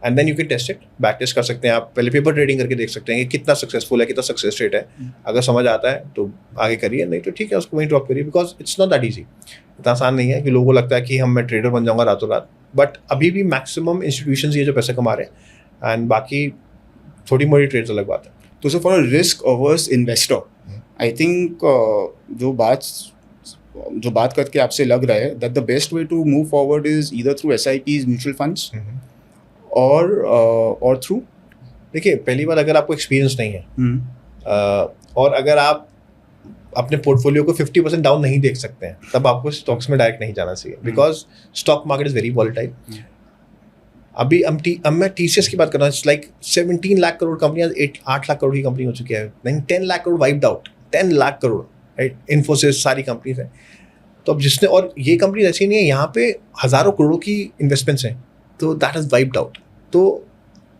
and then you can test it, back test कर सकते हैं आप, पहले पेपर ट्रेडिंग करके देख सकते हैं कि कितना सक्सेसफुल है, कितना सक्सेस रेट है। अगर समझ आता है तो आगे करिए, नहीं तो ठीक है उसको वहीं ड्रॉप करिए, because it's not that easy. इतना आसान नहीं है कि लोगों को लगता है कि मैं ट्रेडर बन जाऊँगा रातों रात, बट अभी भी मैक्सिमम इंस्टीट्यूशंस ये जो पैसे कमा रहे हैं, एंड बाकी थोड़ी मोड़ी ट्रेड्स अलग बात है। तो sir for a risk averse investor, I think जो बात करके आपसे लग रहा है that the best way to move forward is either through SIPs, mutual funds, और थ्रू, देखिए पहली बार अगर आपको एक्सपीरियंस नहीं है और अगर आप अपने पोर्टफोलियो को 50% डाउन नहीं देख सकते हैं, तब आपको स्टॉक्स में डायरेक्ट नहीं जाना चाहिए, because stock market is very volatile. अभी अब मैं TCS की बात कर रहा हूँ, लाइक 17 लाख करोड़ कंपनी आज 8 लाख करोड़ की कंपनी हो चुकी है, नहीं 10 lakh crore wiped out, 10 lakh crore, right, Infosys, सारी कंपनीज हैं। तो अब जिसने, और ये कंपनी ऐसी नहीं है, यहाँ पे हज़ारों करोड़ों की इन्वेस्टमेंट्स हैं, तो दैट इज़ वाइप्ड आउट। तो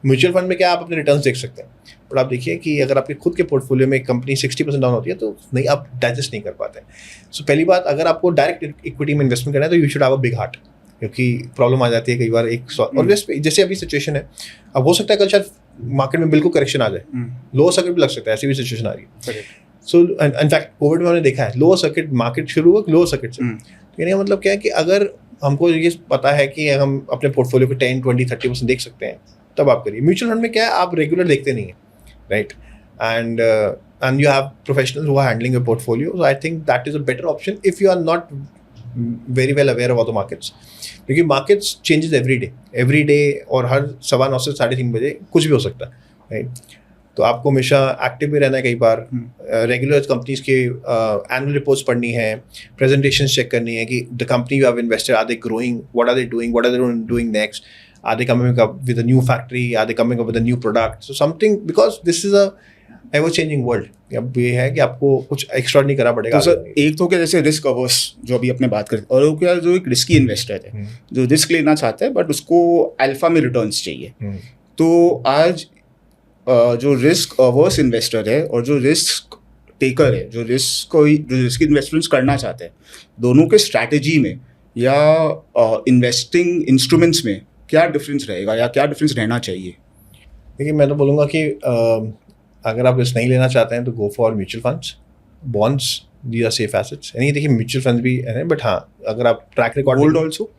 म्यूचुअल फंड में क्या आप अपने रिटर्न्स देख सकते हैं, बट आप देखिए कि अगर आपके खुद के पोर्टफोलियो में एक कंपनी 60% डाउन होती है तो नहीं, आप डाइजेस्ट नहीं कर पाते हैं। सो पहली बात, अगर आपको डायरेक्ट इक्विटी में इन्वेस्टमेंट करना है तो you should have a big heart, क्योंकि प्रॉब्लम आ जाती है कई बार एक और जैसे अभी सिचुएशन है, अब हो सकता है कल शायद मार्केट में बिल्कुल करेक्शन आ जाए, लोअर सर्किट भी लग सकता है, ऐसी भी सिचुएशन आ रही है। सो इनफैक्ट कोविड में हमने देखा है लोअर सर्किट मार्केट शुरू हुआ लोअर सर्किट से। तो यानी मतलब क्या है कि अगर हमको ये पता है कि हम अपने पोर्टफोलियो को 10, 20, 30% देख सकते हैं, तब आप करिए। म्यूचुअल फंड में क्या है, आप रेगुलर देखते नहीं है, right, and you have professionals who are handling your portfolio, so I think that is a better option if you are not very well aware about the markets, क्योंकि markets changes every day और हर 9:15 से 3:30 बजे कुछ भी हो सकता है, right. तो आपको हमेशा एक्टिव भी रहना है, कई बार रेगुलर कंपनीज के एनुअल रिपोर्ट्स पढ़नी है, प्रेजेंटेशन चेक करनी है कि the company you have invested, are they growing, what are they doing next, are they coming up with a new factory, are they coming up with a new product, so something, because this is a ever changing world. अब ये है कि आपको कुछ extra नहीं करना पड़ेगा। तो सर एक तो क्या जैसे रिस्क अवर्स जो अभी अपने बात करते, और वो क्या जो एक रिस्की इन्वेस्टर है जो रिस्क लेना चाहता है बट उसको अल्फा में रिटर्न्स चाहिए, तो आज जो रिस्क अवर्स इन्वेस्टर है और जो रिस्क टेकर है, जो रिस्क इन्वेस्टमेंट्स करना चाहते हैं, दोनों के स्ट्रैटेजी में या इन्वेस्टिंग इंस्ट्रूमेंट्स में क्या डिफरेंस रहेगा या क्या डिफरेंस रहना चाहिए? देखिए, मैं तो बोलूँगा कि अगर आप रिस्क नहीं लेना चाहते हैं तो go for mutual funds, bonds, these are safe assets. यानी देखिए म्यूचुअल फंड्स भी है, बट हाँ, अगर आप track record, gold also,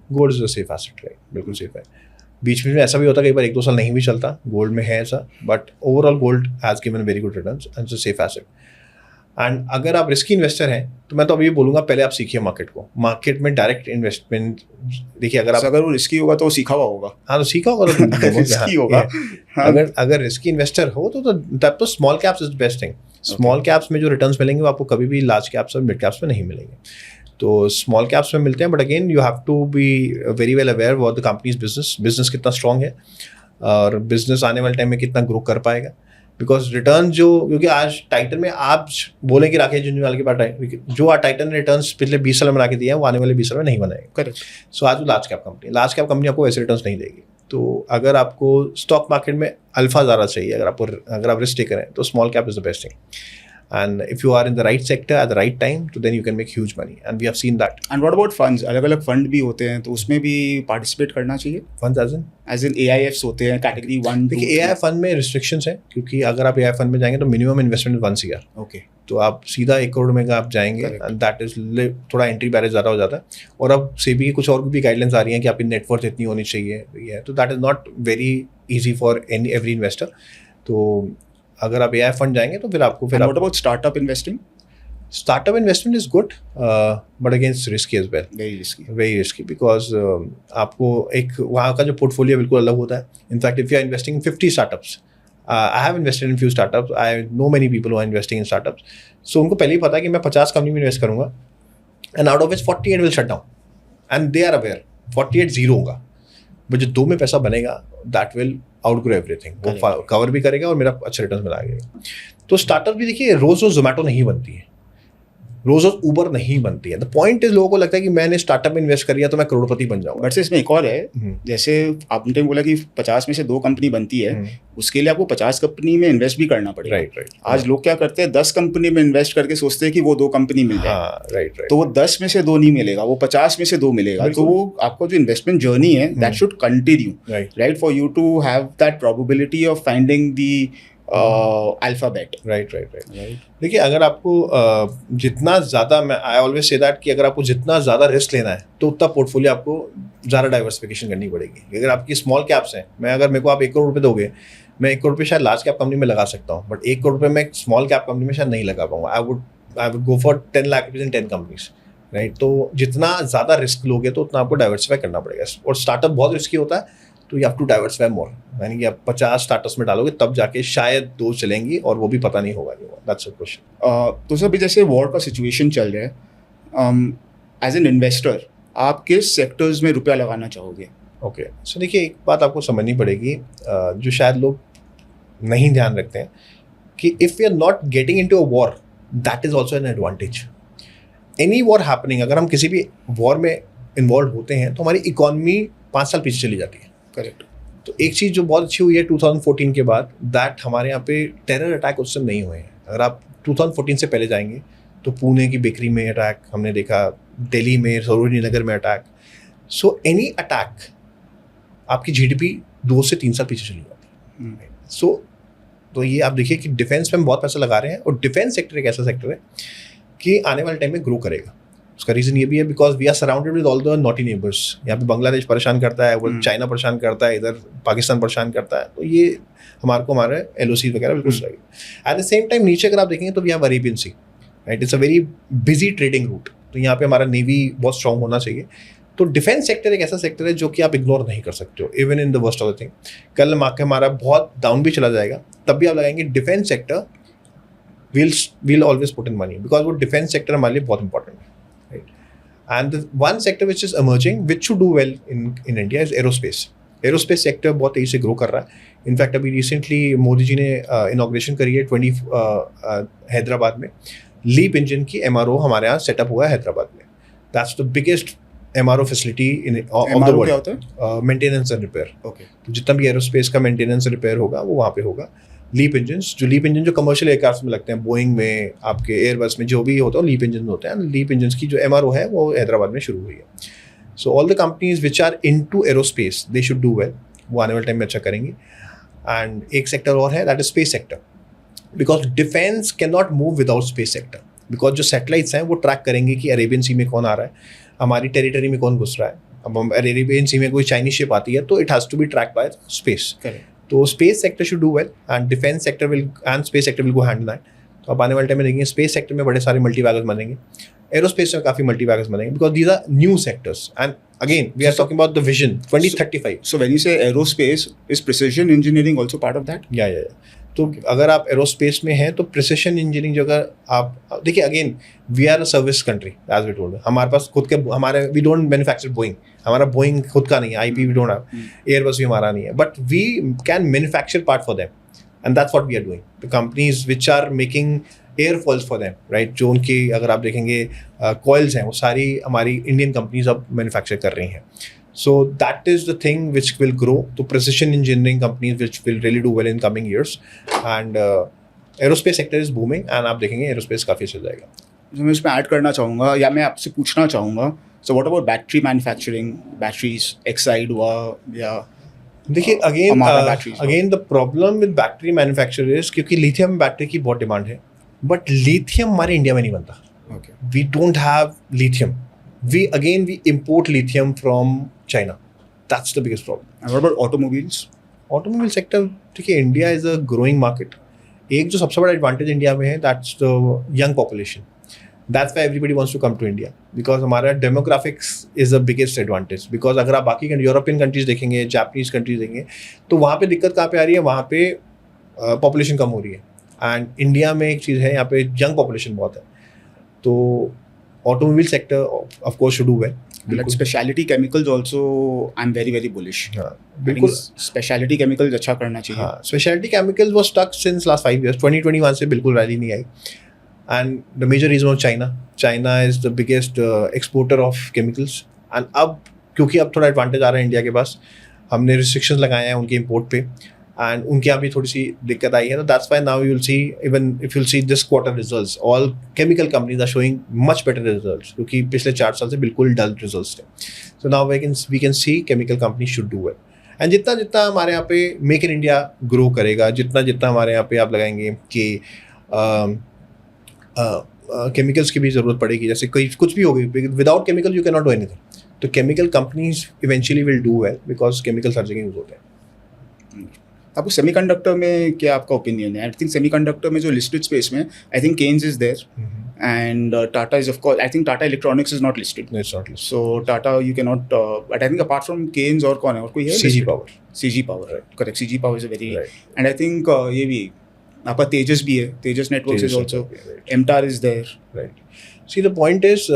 gold is a safe asset, right, बिल्कुल सेफ है। बीच में ऐसा भी होता है कई बार 1-2 साल नहीं भी चलता, गोल्ड में है ऐसा, but overall gold has given very good returns and it's a safe asset. And अगर आप रिस्की इन्वेस्टर हैं तो मैं तो अभी बोलूँगा पहले आप सीखिए मार्केट को। मार्केट में डायरेक्ट इन्वेस्टमेंट देखिए, अगर वो रिस्की होगा तो सीखा हुआ होगा। हाँ, तो सीखा होगा तो रिस्की होगा। अगर रिस्की इन्वेस्टर हो तो तब तो small caps is best thing. Small caps में जो रिटर्न्स मिलेंगे वो आपको कभी भी लार्ज कैप्स और मिड कैप्स में नहीं मिलेंगे। तो स्मॉल कैप्स में मिलते हैं, but again you have to be very well aware what the companies business कितना स्ट्रॉन्ग है और बिजनेस आने वाले टाइम में कितना ग्रो कर पाएगा। बिकॉज रिटर्न जो, क्योंकि आज टाइटन में आप बोले कि राकेश झुंझुनवाला के पास जो टाइटन ने रिटर्न्स पिछले 20 साल में बना के दिए हैं वो आने वाले 20 साल में नहीं बनाएगा। करेक्ट। सो आज वो लार्ज कैप कंपनी आपको वैसे रिटर्न्स नहीं देगी। तो अगर आपको स्टॉक मार्केट में अल्फा ज़्यादा चाहिए, अगर आप रिस्क टेकर हैं तो small cap is the best thing. And if you are in the right sector at the right time, so then you can make huge money, and we have seen that. And what about funds? अलग-अलग fund भी होते हैं, तो उसमें भी participate करना चाहिए? Funds as in AIFs होते हैं, कैटेगरी 1, 2। देखिए AIF फंड में रिस्ट्रिक्शंस हैं, क्योंकि अगर आप AIF फंड में जाएंगे तो मिनिमम इन्वेस्टमेंट 1 CR। ओके। तो आप सीधा 1 करोड़ में आप जाएंगे, एंड दैट इज थोड़ा एंट्री बैरियर ज़्यादा हो जाता है। और अब सेबी की कुछ और भी गाइडलाइंस आ रही हैं कि आपकी नेटवर्थ इतनी होनी चाहिए, तो that is not very easy for every investor. तो अगर आप AIF फंड जाएंगे तो फिर आपको what about startup investing? Startup investment is good, but again it's risky as well. Very risky because आपको एक वहाँ का जो पोर्टफोलियो बिल्कुल अलग होता है. In fact, if you are investing in 50 startups, I have invested in few startups. I know many people who are investing in startups. So उनको पहले ही पता है कि मैं 50 कंपनी में इन्वेस्ट करूँगा, and out of which 48 will shut down, and they are aware 48 zero होगा, but जो 2 में पैसा बनेगा that will outgrow everything. वो कवर भी करेगा और मेरा अच्छा रिटर्न मिला देगा. तो स्टार्टअप भी देखिए रोज जोमेटो नहीं बनती है, रोज ऊबर नहीं बनती है. द पॉइंट इज, लोगों को लगता है कि मैंने स्टार्टअप में इन्वेस्ट कर लिया तो मैं करोड़पति बन जाऊंगा. बट इसमें एक और है, जैसे आपने बोला कि 50 में से 2 कंपनी बनती है, उसके लिए आपको 50 कंपनी में इन्वेस्ट भी करना पड़ेगा. राइट. आज लोग क्या करते हैं, 10 कंपनी में इन्वेस्ट करके सोचते हैं कि वो 2 कंपनी मिल जाए. राइट. तो वो 10 में से 2 नहीं मिलेगा, वो 50 में से 2 मिलेगा. तो वो आपको जो इन्वेस्टमेंट जर्नी है that should continue, right, for you to have that probability of finding the alphabet. Right. देखिए, अगर आपको जितना ज़्यादा, मैं आई ऑलवेज से दैट कि अगर आपको जितना ज़्यादा रिस्क लेना है तो उतना पोर्टफोलियो आपको ज़्यादा डाइवर्सिफिकेशन करनी पड़ेगी. अगर आपकी स्मॉल कैप्स हैं, मेरे को आप 1 करोड़ रुपये दोगे, मैं 1 करोड़ रुपये शायद लार्ज कैप कंपनी में लगा सकता हूँ, बट 1 करोड़ रुपये मैं स्मॉल कैप कंपनी में शायद नहीं लगा पाऊंगा. I would go for 10 lakh rupees in 10 companies. Right. तो जितना ज़्यादा रिस्क लोगे तो उतना आपको डाइवर्सिफाई करना पड़ेगा. और स्टार्टअप बहुत रिस्की होता है, तो यू हैव टू डाइवर्सिफाई मोर. यानी कि आप 50 स्टार्टअप्स में डालोगे तब जाके शायद 2 चलेंगी, और वो भी पता नहीं होगा. That's a question. तो सर, अभी जैसे वॉर का सिचुएशन चल रहा है, एज एन इन्वेस्टर आप किस सेक्टर्स में रुपया लगाना चाहोगे? ओके. सो देखिए, एक बात आपको समझनी पड़ेगी जो शायद लोग नहीं ध्यान रखते हैं, कि if we are not getting into a war that is also an advantage. Any war happening, अगर हम किसी भी वॉर में इन्वॉल्व होते हैं तो हमारी इकॉनमी 5 साल पीछे चली जाती है. करेक्ट. तो एक चीज़ जो बहुत अच्छी हुई है 2014 के बाद, दैट हमारे यहाँ पे टेरर अटैक उस समय नहीं हुए हैं. अगर आप 2014 से पहले जाएंगे तो पुणे की बेकरी में अटैक हमने देखा, दिल्ली में सरोजनी नगर में अटैक. सो एनी अटैक आपकी GDP 2 से 3 साल पीछे चली जाती है. सो तो ये आप देखिए कि डिफेंस पे हम बहुत पैसा लगा रहे हैं, और डिफेंस सेक्टर एक ऐसा सेक्टर है कि आने वाले टाइम में ग्रो करेगा. उसका रीज़न ये भी है because we are surrounded with all the naughty neighbours. यहाँ पे बांग्लादेश परेशान करता है, वो चाइना परेशान करता है, इधर पाकिस्तान परेशान करता है. तो ये हमारे LOC वगैरह बिल्कुल रहेगी. एट द सेम टाइम नीचे अगर आप देखेंगे तो we have Arabian sea, right. It's a very busy trading route. तो यहाँ पे हमारा नेवी बहुत स्ट्रॉन्ग होना चाहिए. तो डिफेंस सेक्टर एक ऐसा सेक्टर है जो कि आप इग्नोर नहीं कर सकते हो, even in the worst of the thing. कल हमारा बहुत डाउन भी चला जाएगा, तब भी आप लगाएंगे defence sector we'll always put in money, because वो डिफेंस सेक्टर हमारे लिए बहुत इंपॉर्टेंट है, right. And the one sector which is emerging, which should do well in India, is aerospace. Aerospace sector बहुत तेज़ी से ग्रो कर रहा है. इनफैक्ट अभी रिसेंटली मोदी जी ने इनॉग्रेशन करी है हैदराबाद में. लीप इंजन की MRO हमारे यहाँ सेटअप हुआ है हैदराबाद में. That's the biggest MRO facility in of the world. क्या होता है? Maintenance and repair. ओके. तो जितना भी एरोस्पेस का मेंटेनेंस रिपेयर होगा वो वहाँ पे होगा. लीप इंजन जो कमर्शियल एयरक्राफ्ट में लगते हैं, बोइंग में, आपके एयरबस में जो भी होता है, लीप इंजन होते हैं. लीप इंजन की जो MRO है वो हैदराबाद में शुरू हुई है. So all the companies which are into aerospace, they should do well. वो आने वाले टाइम में अच्छा करेंगे. एंड एक सेक्टर और है, that is space sector. Because defence can not move without space sector. Because जो सैटेलाइट्स हैं वो ट्रैक करेंगे कि अरेबियन सी में कौन आ रहा है, हमारी टेरिटरी में कौन घुस रहा है. अब अरेबियन सी में कोई चाइनीज शिप आती है तो it has to be track by space. तो space sector should do well, and defence sector will and space sector will go hand in hand. तो अब आने वाले टाइम में देखेंगे स्पेस सेक्टर में बड़े सारे मल्टीवैगर्स बनेंगे, एरोस्पेस में काफ़ी मल्टीवैगर्स बनेंगे, because these are new sectors. And again we are talking about the vision 2035. So when you say aerospace, is precision engineering also part of that? या तो अगर आप एरोस्पेस में हैं तो प्रिसिशन इंजीनियरिंग जो, अगर आप देखिए, again we are a service country as we told. हमारे पास खुद के वी डोंट मैन्युफैक्चर बोइंग. हमारा बोइंग खुद का नहीं है, IP we don't have, Airbus भी हमारा नहीं है, but we can manufacture part for them, and that's what we are doing. The companies which are making airfoils for them, right. जो उनकी अगर आप देखेंगे कॉइल्स हैं, वो सारी हमारी इंडियन कंपनीज अब मैन्युफैक्चर कर रही हैं. So that is the thing which will grow to precision engineering companies, which will really do well in coming years. And aerospace sector is booming, and आप देखेंगे aerospace काफ़ी चल जाएगा. जो मैं इसमें ऐड करना चाहूँगा या मैं आपसे पूछना चाहूँगा, so what about battery manufacturing, batteries, Exide हुआ या देखिए again the problem with battery manufacture is, क्योंकि लिथियम बैटरी की बहुत डिमांड है, बट लिथियम हमारे इंडिया में नहीं बनता. We don't have lithium. We import lithium from China. That's the biggest problem. And what about automobiles? Automobile sector, देखिए India is a growing market. एक जो सबसे बड़ा एडवांटेज इंडिया में है, that's the young population. That's why everybody wants to come to India, because हमारा demographics is the biggest advantage. Because अगर आप बाकी यूरोपियन कंट्रीज देखेंगे, जापानीज कंट्रीज देखेंगे, तो वहाँ पे दिक्कत कहाँ पे आ रही है, वहाँ पे पॉपुलेशन कम हो रही है. एंड इंडिया में एक चीज़ है, यहाँ पे यंग पॉपुलेशन बहुत है. तो automobile sector of course should do well. Like specialty chemicals also, I'm very bullish. बिल्कुल specialty chemicals अच्छा करना चाहिए. हाँ, specialty chemicals was stuck since last 5 years. 2021 से बिल्कुल रैली नहीं आई. And the major reason was China. China is the biggest exporter of chemicals. And अब क्योंकि अब थोड़ा एडवांटेज आ रहा है इंडिया के पास, हमने रिस्ट्रिक्शंस लगाए हैं उनके इम्पोर्ट पे, एंड उनके यहाँ भी थोड़ी सी दिक्कत आई है. तो that's why now you will see, even if you will see this quarter results, all chemical companies are showing much better results, क्योंकि पिछले 4 साल से बिल्कुल डल रिजल्ट्स थे. So now we can see chemical company should do well. एंड जितना हमारे यहाँ पे मेक इन इंडिया ग्रो करेगा, जितना हमारे यहाँ पे आप लगाएंगे कि केमिकल्स की भी ज़रूरत पड़ेगी, जैसे कुछ भी होगी, without chemical you can not do anything. तो chemical companies eventually will do well, because chemicals हर जगह यूज होते हैं. आपको सेमीकंडक्टर में क्या आपका ओपिनियन है? आई थिंक सेमीकंडक्टर में जो लिस्टेड स्पेस में, I think Kaynes is there and Tata is of course. I think Tata electronics is not listed. It's not listed. So Tata you can not, but I think apart from Kaynes और कौन है, और कोई है? CG power. Correct. CG power is a very, and I think ये भी आपका तेजस भी है. Tejas networks is also. MTAR is there. Right. See the point is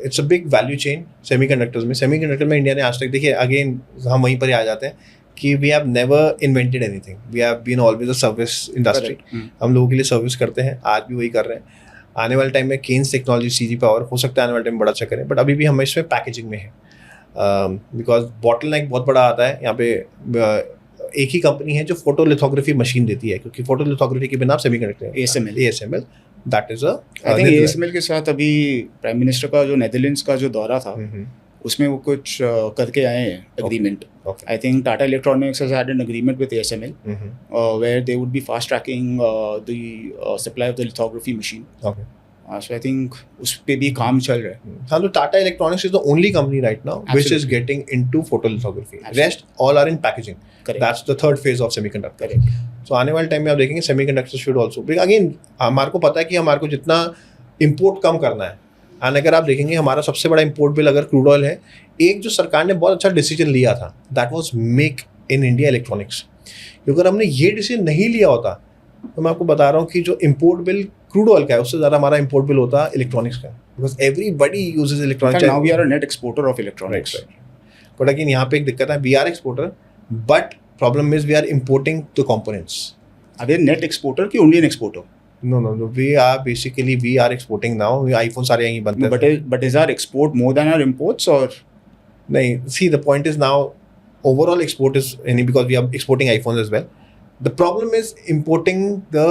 it's a big value chain semiconductors में. सेमीकंडक्टर में इंडिया ने आज तक, देखिए अगेन हम वहीं पर ही आ जाते हैं कि we have never invented anything, we have been always a service industry. हम लोगों के लिए सर्विस करते हैं, आज भी वही कर रहे हैं. आने वाले टाइम में केन्स टेक्नोलॉजी, सीजी पावर, हो सकता है आने वाले टाइम में बड़ा अच्छा करें, बट अभी भी हम इसमें पैकेजिंग में है. बिकॉज बॉटल नेक बहुत बड़ा आता है यहाँ पे. एक ही कंपनी है जो फोटोलिथोग्राफी मशीन देती है, क्योंकि फोटोलिथोग्राफी के बिना आप semiconductor ASML that is I think ASML के साथ अभी प्राइम मिनिस्टर का जो नेदरलैंड्स का जो दौरा था उसमें वो कुछ करके आए हैं agreement. I think Tata Electronics has had an agreement with ASML where they would be fast tracking the supply of the lithography machine. So I think उस पे भी काम चल रहा है. हाँ, तो Tata electronics is the only company right now which is getting into photolithography. Rest all are in packaging. That's the third phase of semiconductor. So आने वाले टाइम में आप देखेंगे सेमीकंडक्टर शुड आल्सो, अगेन हमारे को पता है कि हमारे को जितना इंपोर्ट कम करना है. एंड अगर आप देखेंगे हमारा सबसे बड़ा इंपोर्ट बिल अगर क्रूड ऑयल है, एक जो सरकार ने बहुत अच्छा डिसीजन लिया था that was make in India electronics. अगर हमने ये डिसीजन नहीं लिया होता तो मैं आपको बता रहा हूँ कि जो इंपोर्ट बिल क्रूड ऑयल का है उससे ज़्यादा हमारा इंपोर्ट बिल होता है इलेक्ट्रॉनिक्स का, because everybody uses electronics. Now we are a net exporter of electronics. But again यहाँ पे एक दिक्कत है, we are exporter but problem is we are importing the components. अभी नेट एक्सपोर्टर की Indian exporter? No. We are exporting now. iPhone सारे यहीं बनते हैं. But is our export more than our imports or? नहीं. See, the point is now overall export is because we are exporting iPhones as well. The problem is importing the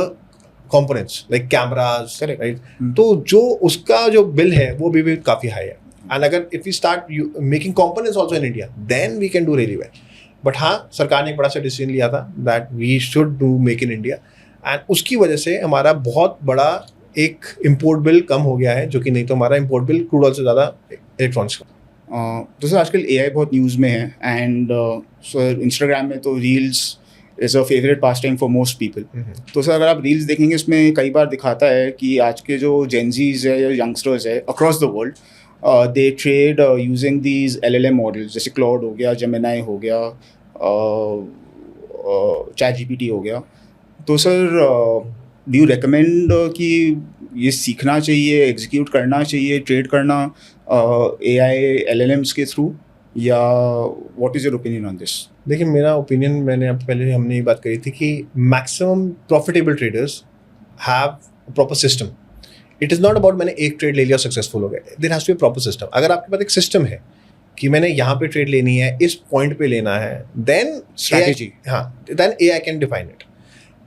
components like cameras, right? तो जो उसका जो bill है वो भी काफी high है. And अगर if we start making components also in India, then we can do really well. But हाँ, सरकार ने एक बड़ा सा डिसीजन लिया था that we should do make in India. And उसकी वजह से हमारा बहुत बड़ा एक इम्पोर्ट बिल कम हो गया है, जो कि नहीं तो हमारा इम्पोर्ट बिल क्रूड ऑयल से ज़्यादा इलेक्ट्रॉनिक्स का. तो सर आजकल AI बहुत न्यूज़ में है एंड सर इंस्टाग्राम में तो reels is a favourite pass time for most people. तो सर अगर आप रील्स देखेंगे इसमें कई बार दिखाता है कि आज के जो जेनजीज है या यंगस्टर्स है across the world they trade using these LLM models, जैसे क्लाउड हो गया, जेमिनाई हो गया, ChatGPT हो गया. तो सर डू यू रिकमेंड कि ये सीखना चाहिए, एग्जीक्यूट करना चाहिए, ट्रेड करना AI LLMs के थ्रू, या what is your opinion on this? देखिए, मेरा ओपिनियन, मैंने पहले हमने ये बात कही थी कि maximum profitable traders have proper system. It is not about मैंने एक ट्रेड ले लिया सक्सेसफुल हो गया. There has to be proper system. अगर आपके पास एक सिस्टम है कि मैंने यहाँ पे ट्रेड लेनी है, इस पॉइंट पे लेना है, देन स्ट्रैटेजी, हाँ, then AI can define it.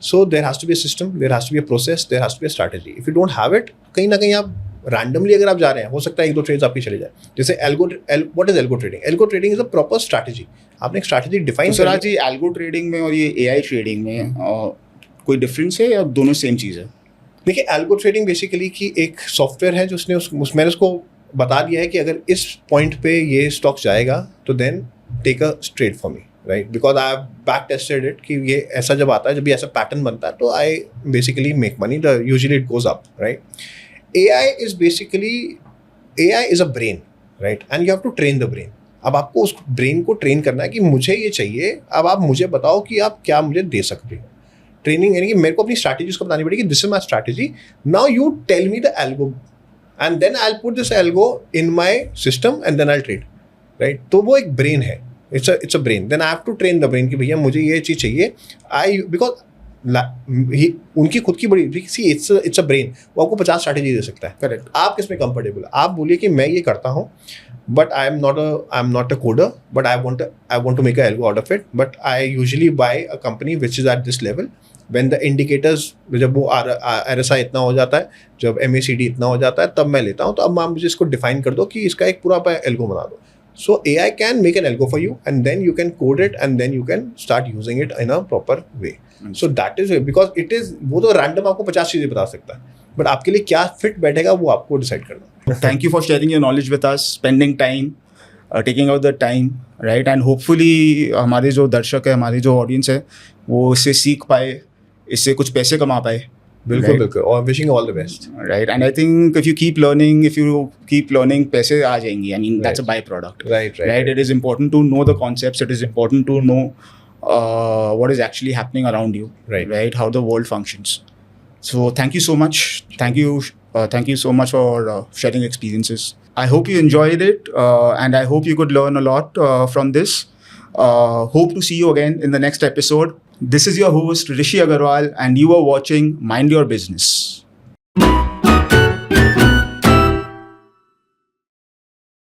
So there has to be a system, there has to be a process, there has to be a strategy. If you don't have it, कहीं ना कहीं आप randomly अगर आप जा रहे हैं, हो सकता है एक दो ट्रेड्स आपकी चले जाए. जैसे what is algo trading? Algo trading is a proper strategy. आपने एक स्ट्रैटेजी डिफाइन सर आज ये algo trading में और ये AI ट्रेडिंग में कोई डिफरेंस है या दोनों सेम चीज़ है? देखिए, algo trading बेसिकली कि एक सॉफ्टवेयर है जो मैंने उसको बता दिया है कि अगर इस पॉइंट पे ये स्टॉक जाएगा तो then take a trade for me, right? Because I have back tested it कि ये ऐसा जब आता है, जब भी ऐसा पैटर्न बनता है तो I basically make money. Usually it goes up, right? AI is a brain, right? And you have to train the brain. अब आपको उस ब्रेन को ट्रेन करना है कि मुझे ये चाहिए, अब आप मुझे बताओ कि आप क्या मुझे दे सकते हो. ट्रेनिंग यानी कि मेरे को अपनी स्ट्रैटेजी को बतानी पड़ेगी. This is my strategy, now you tell me the algo and then I will put this algo in my system and then I will trade, right? तो वो एक ब्रेन है. It's a brain. Then I have to train the brain कि भैया मुझे ये चीज़ चाहिए. because उनकी खुद की बड़ी, see it's a brain. वो आपको 50 स्ट्रैटेजी दे सकता है. करेक्ट. आप किस में कंफर्टेबल? आप बोलिए कि मैं ये करता हूँ, but I am not a coder, but I want to make a algo out of it. But I usually buy a company which is at this level. When the indicators, जब वो RSI इतना हो जाता है, जब MACD इतना हो जाता है, तब मैं लेता हूँ. तो अब आप मुझे इसको डिफाइन कर दो कि इसका एक पूरा एल्गो बना दो. So AI can make an algo for you, and then you can code it, and then you can start using it in a proper way. So that is it, because it is, वो तो random आपको 50 चीज़ें बता सकता है, but आपके लिए क्या fit बैठेगा वो आपको decide करना. Thank you for sharing your knowledge with us, spending time, taking out the time, right? And hopefully हमारे जो दर्शक है, हमारी जो audience है, वो इससे सीख पाए, इससे कुछ पैसे कमा पाए. बिल्कुल बिल्कुल. और wishing you all the best. Right, and I think if you keep learning, पैसे आ जाएंगी. I mean, that's a byproduct. Right. It is important to know the concepts. It is important to know what is actually happening around you. Right, how the world functions. So thank you so much. Thank you so much for sharing experiences. I hope you enjoyed it, and I hope you could learn a lot from this. Hope to see you again in the next episode. This is your host Rishi Agarwal, and you are watching Mind Your Business.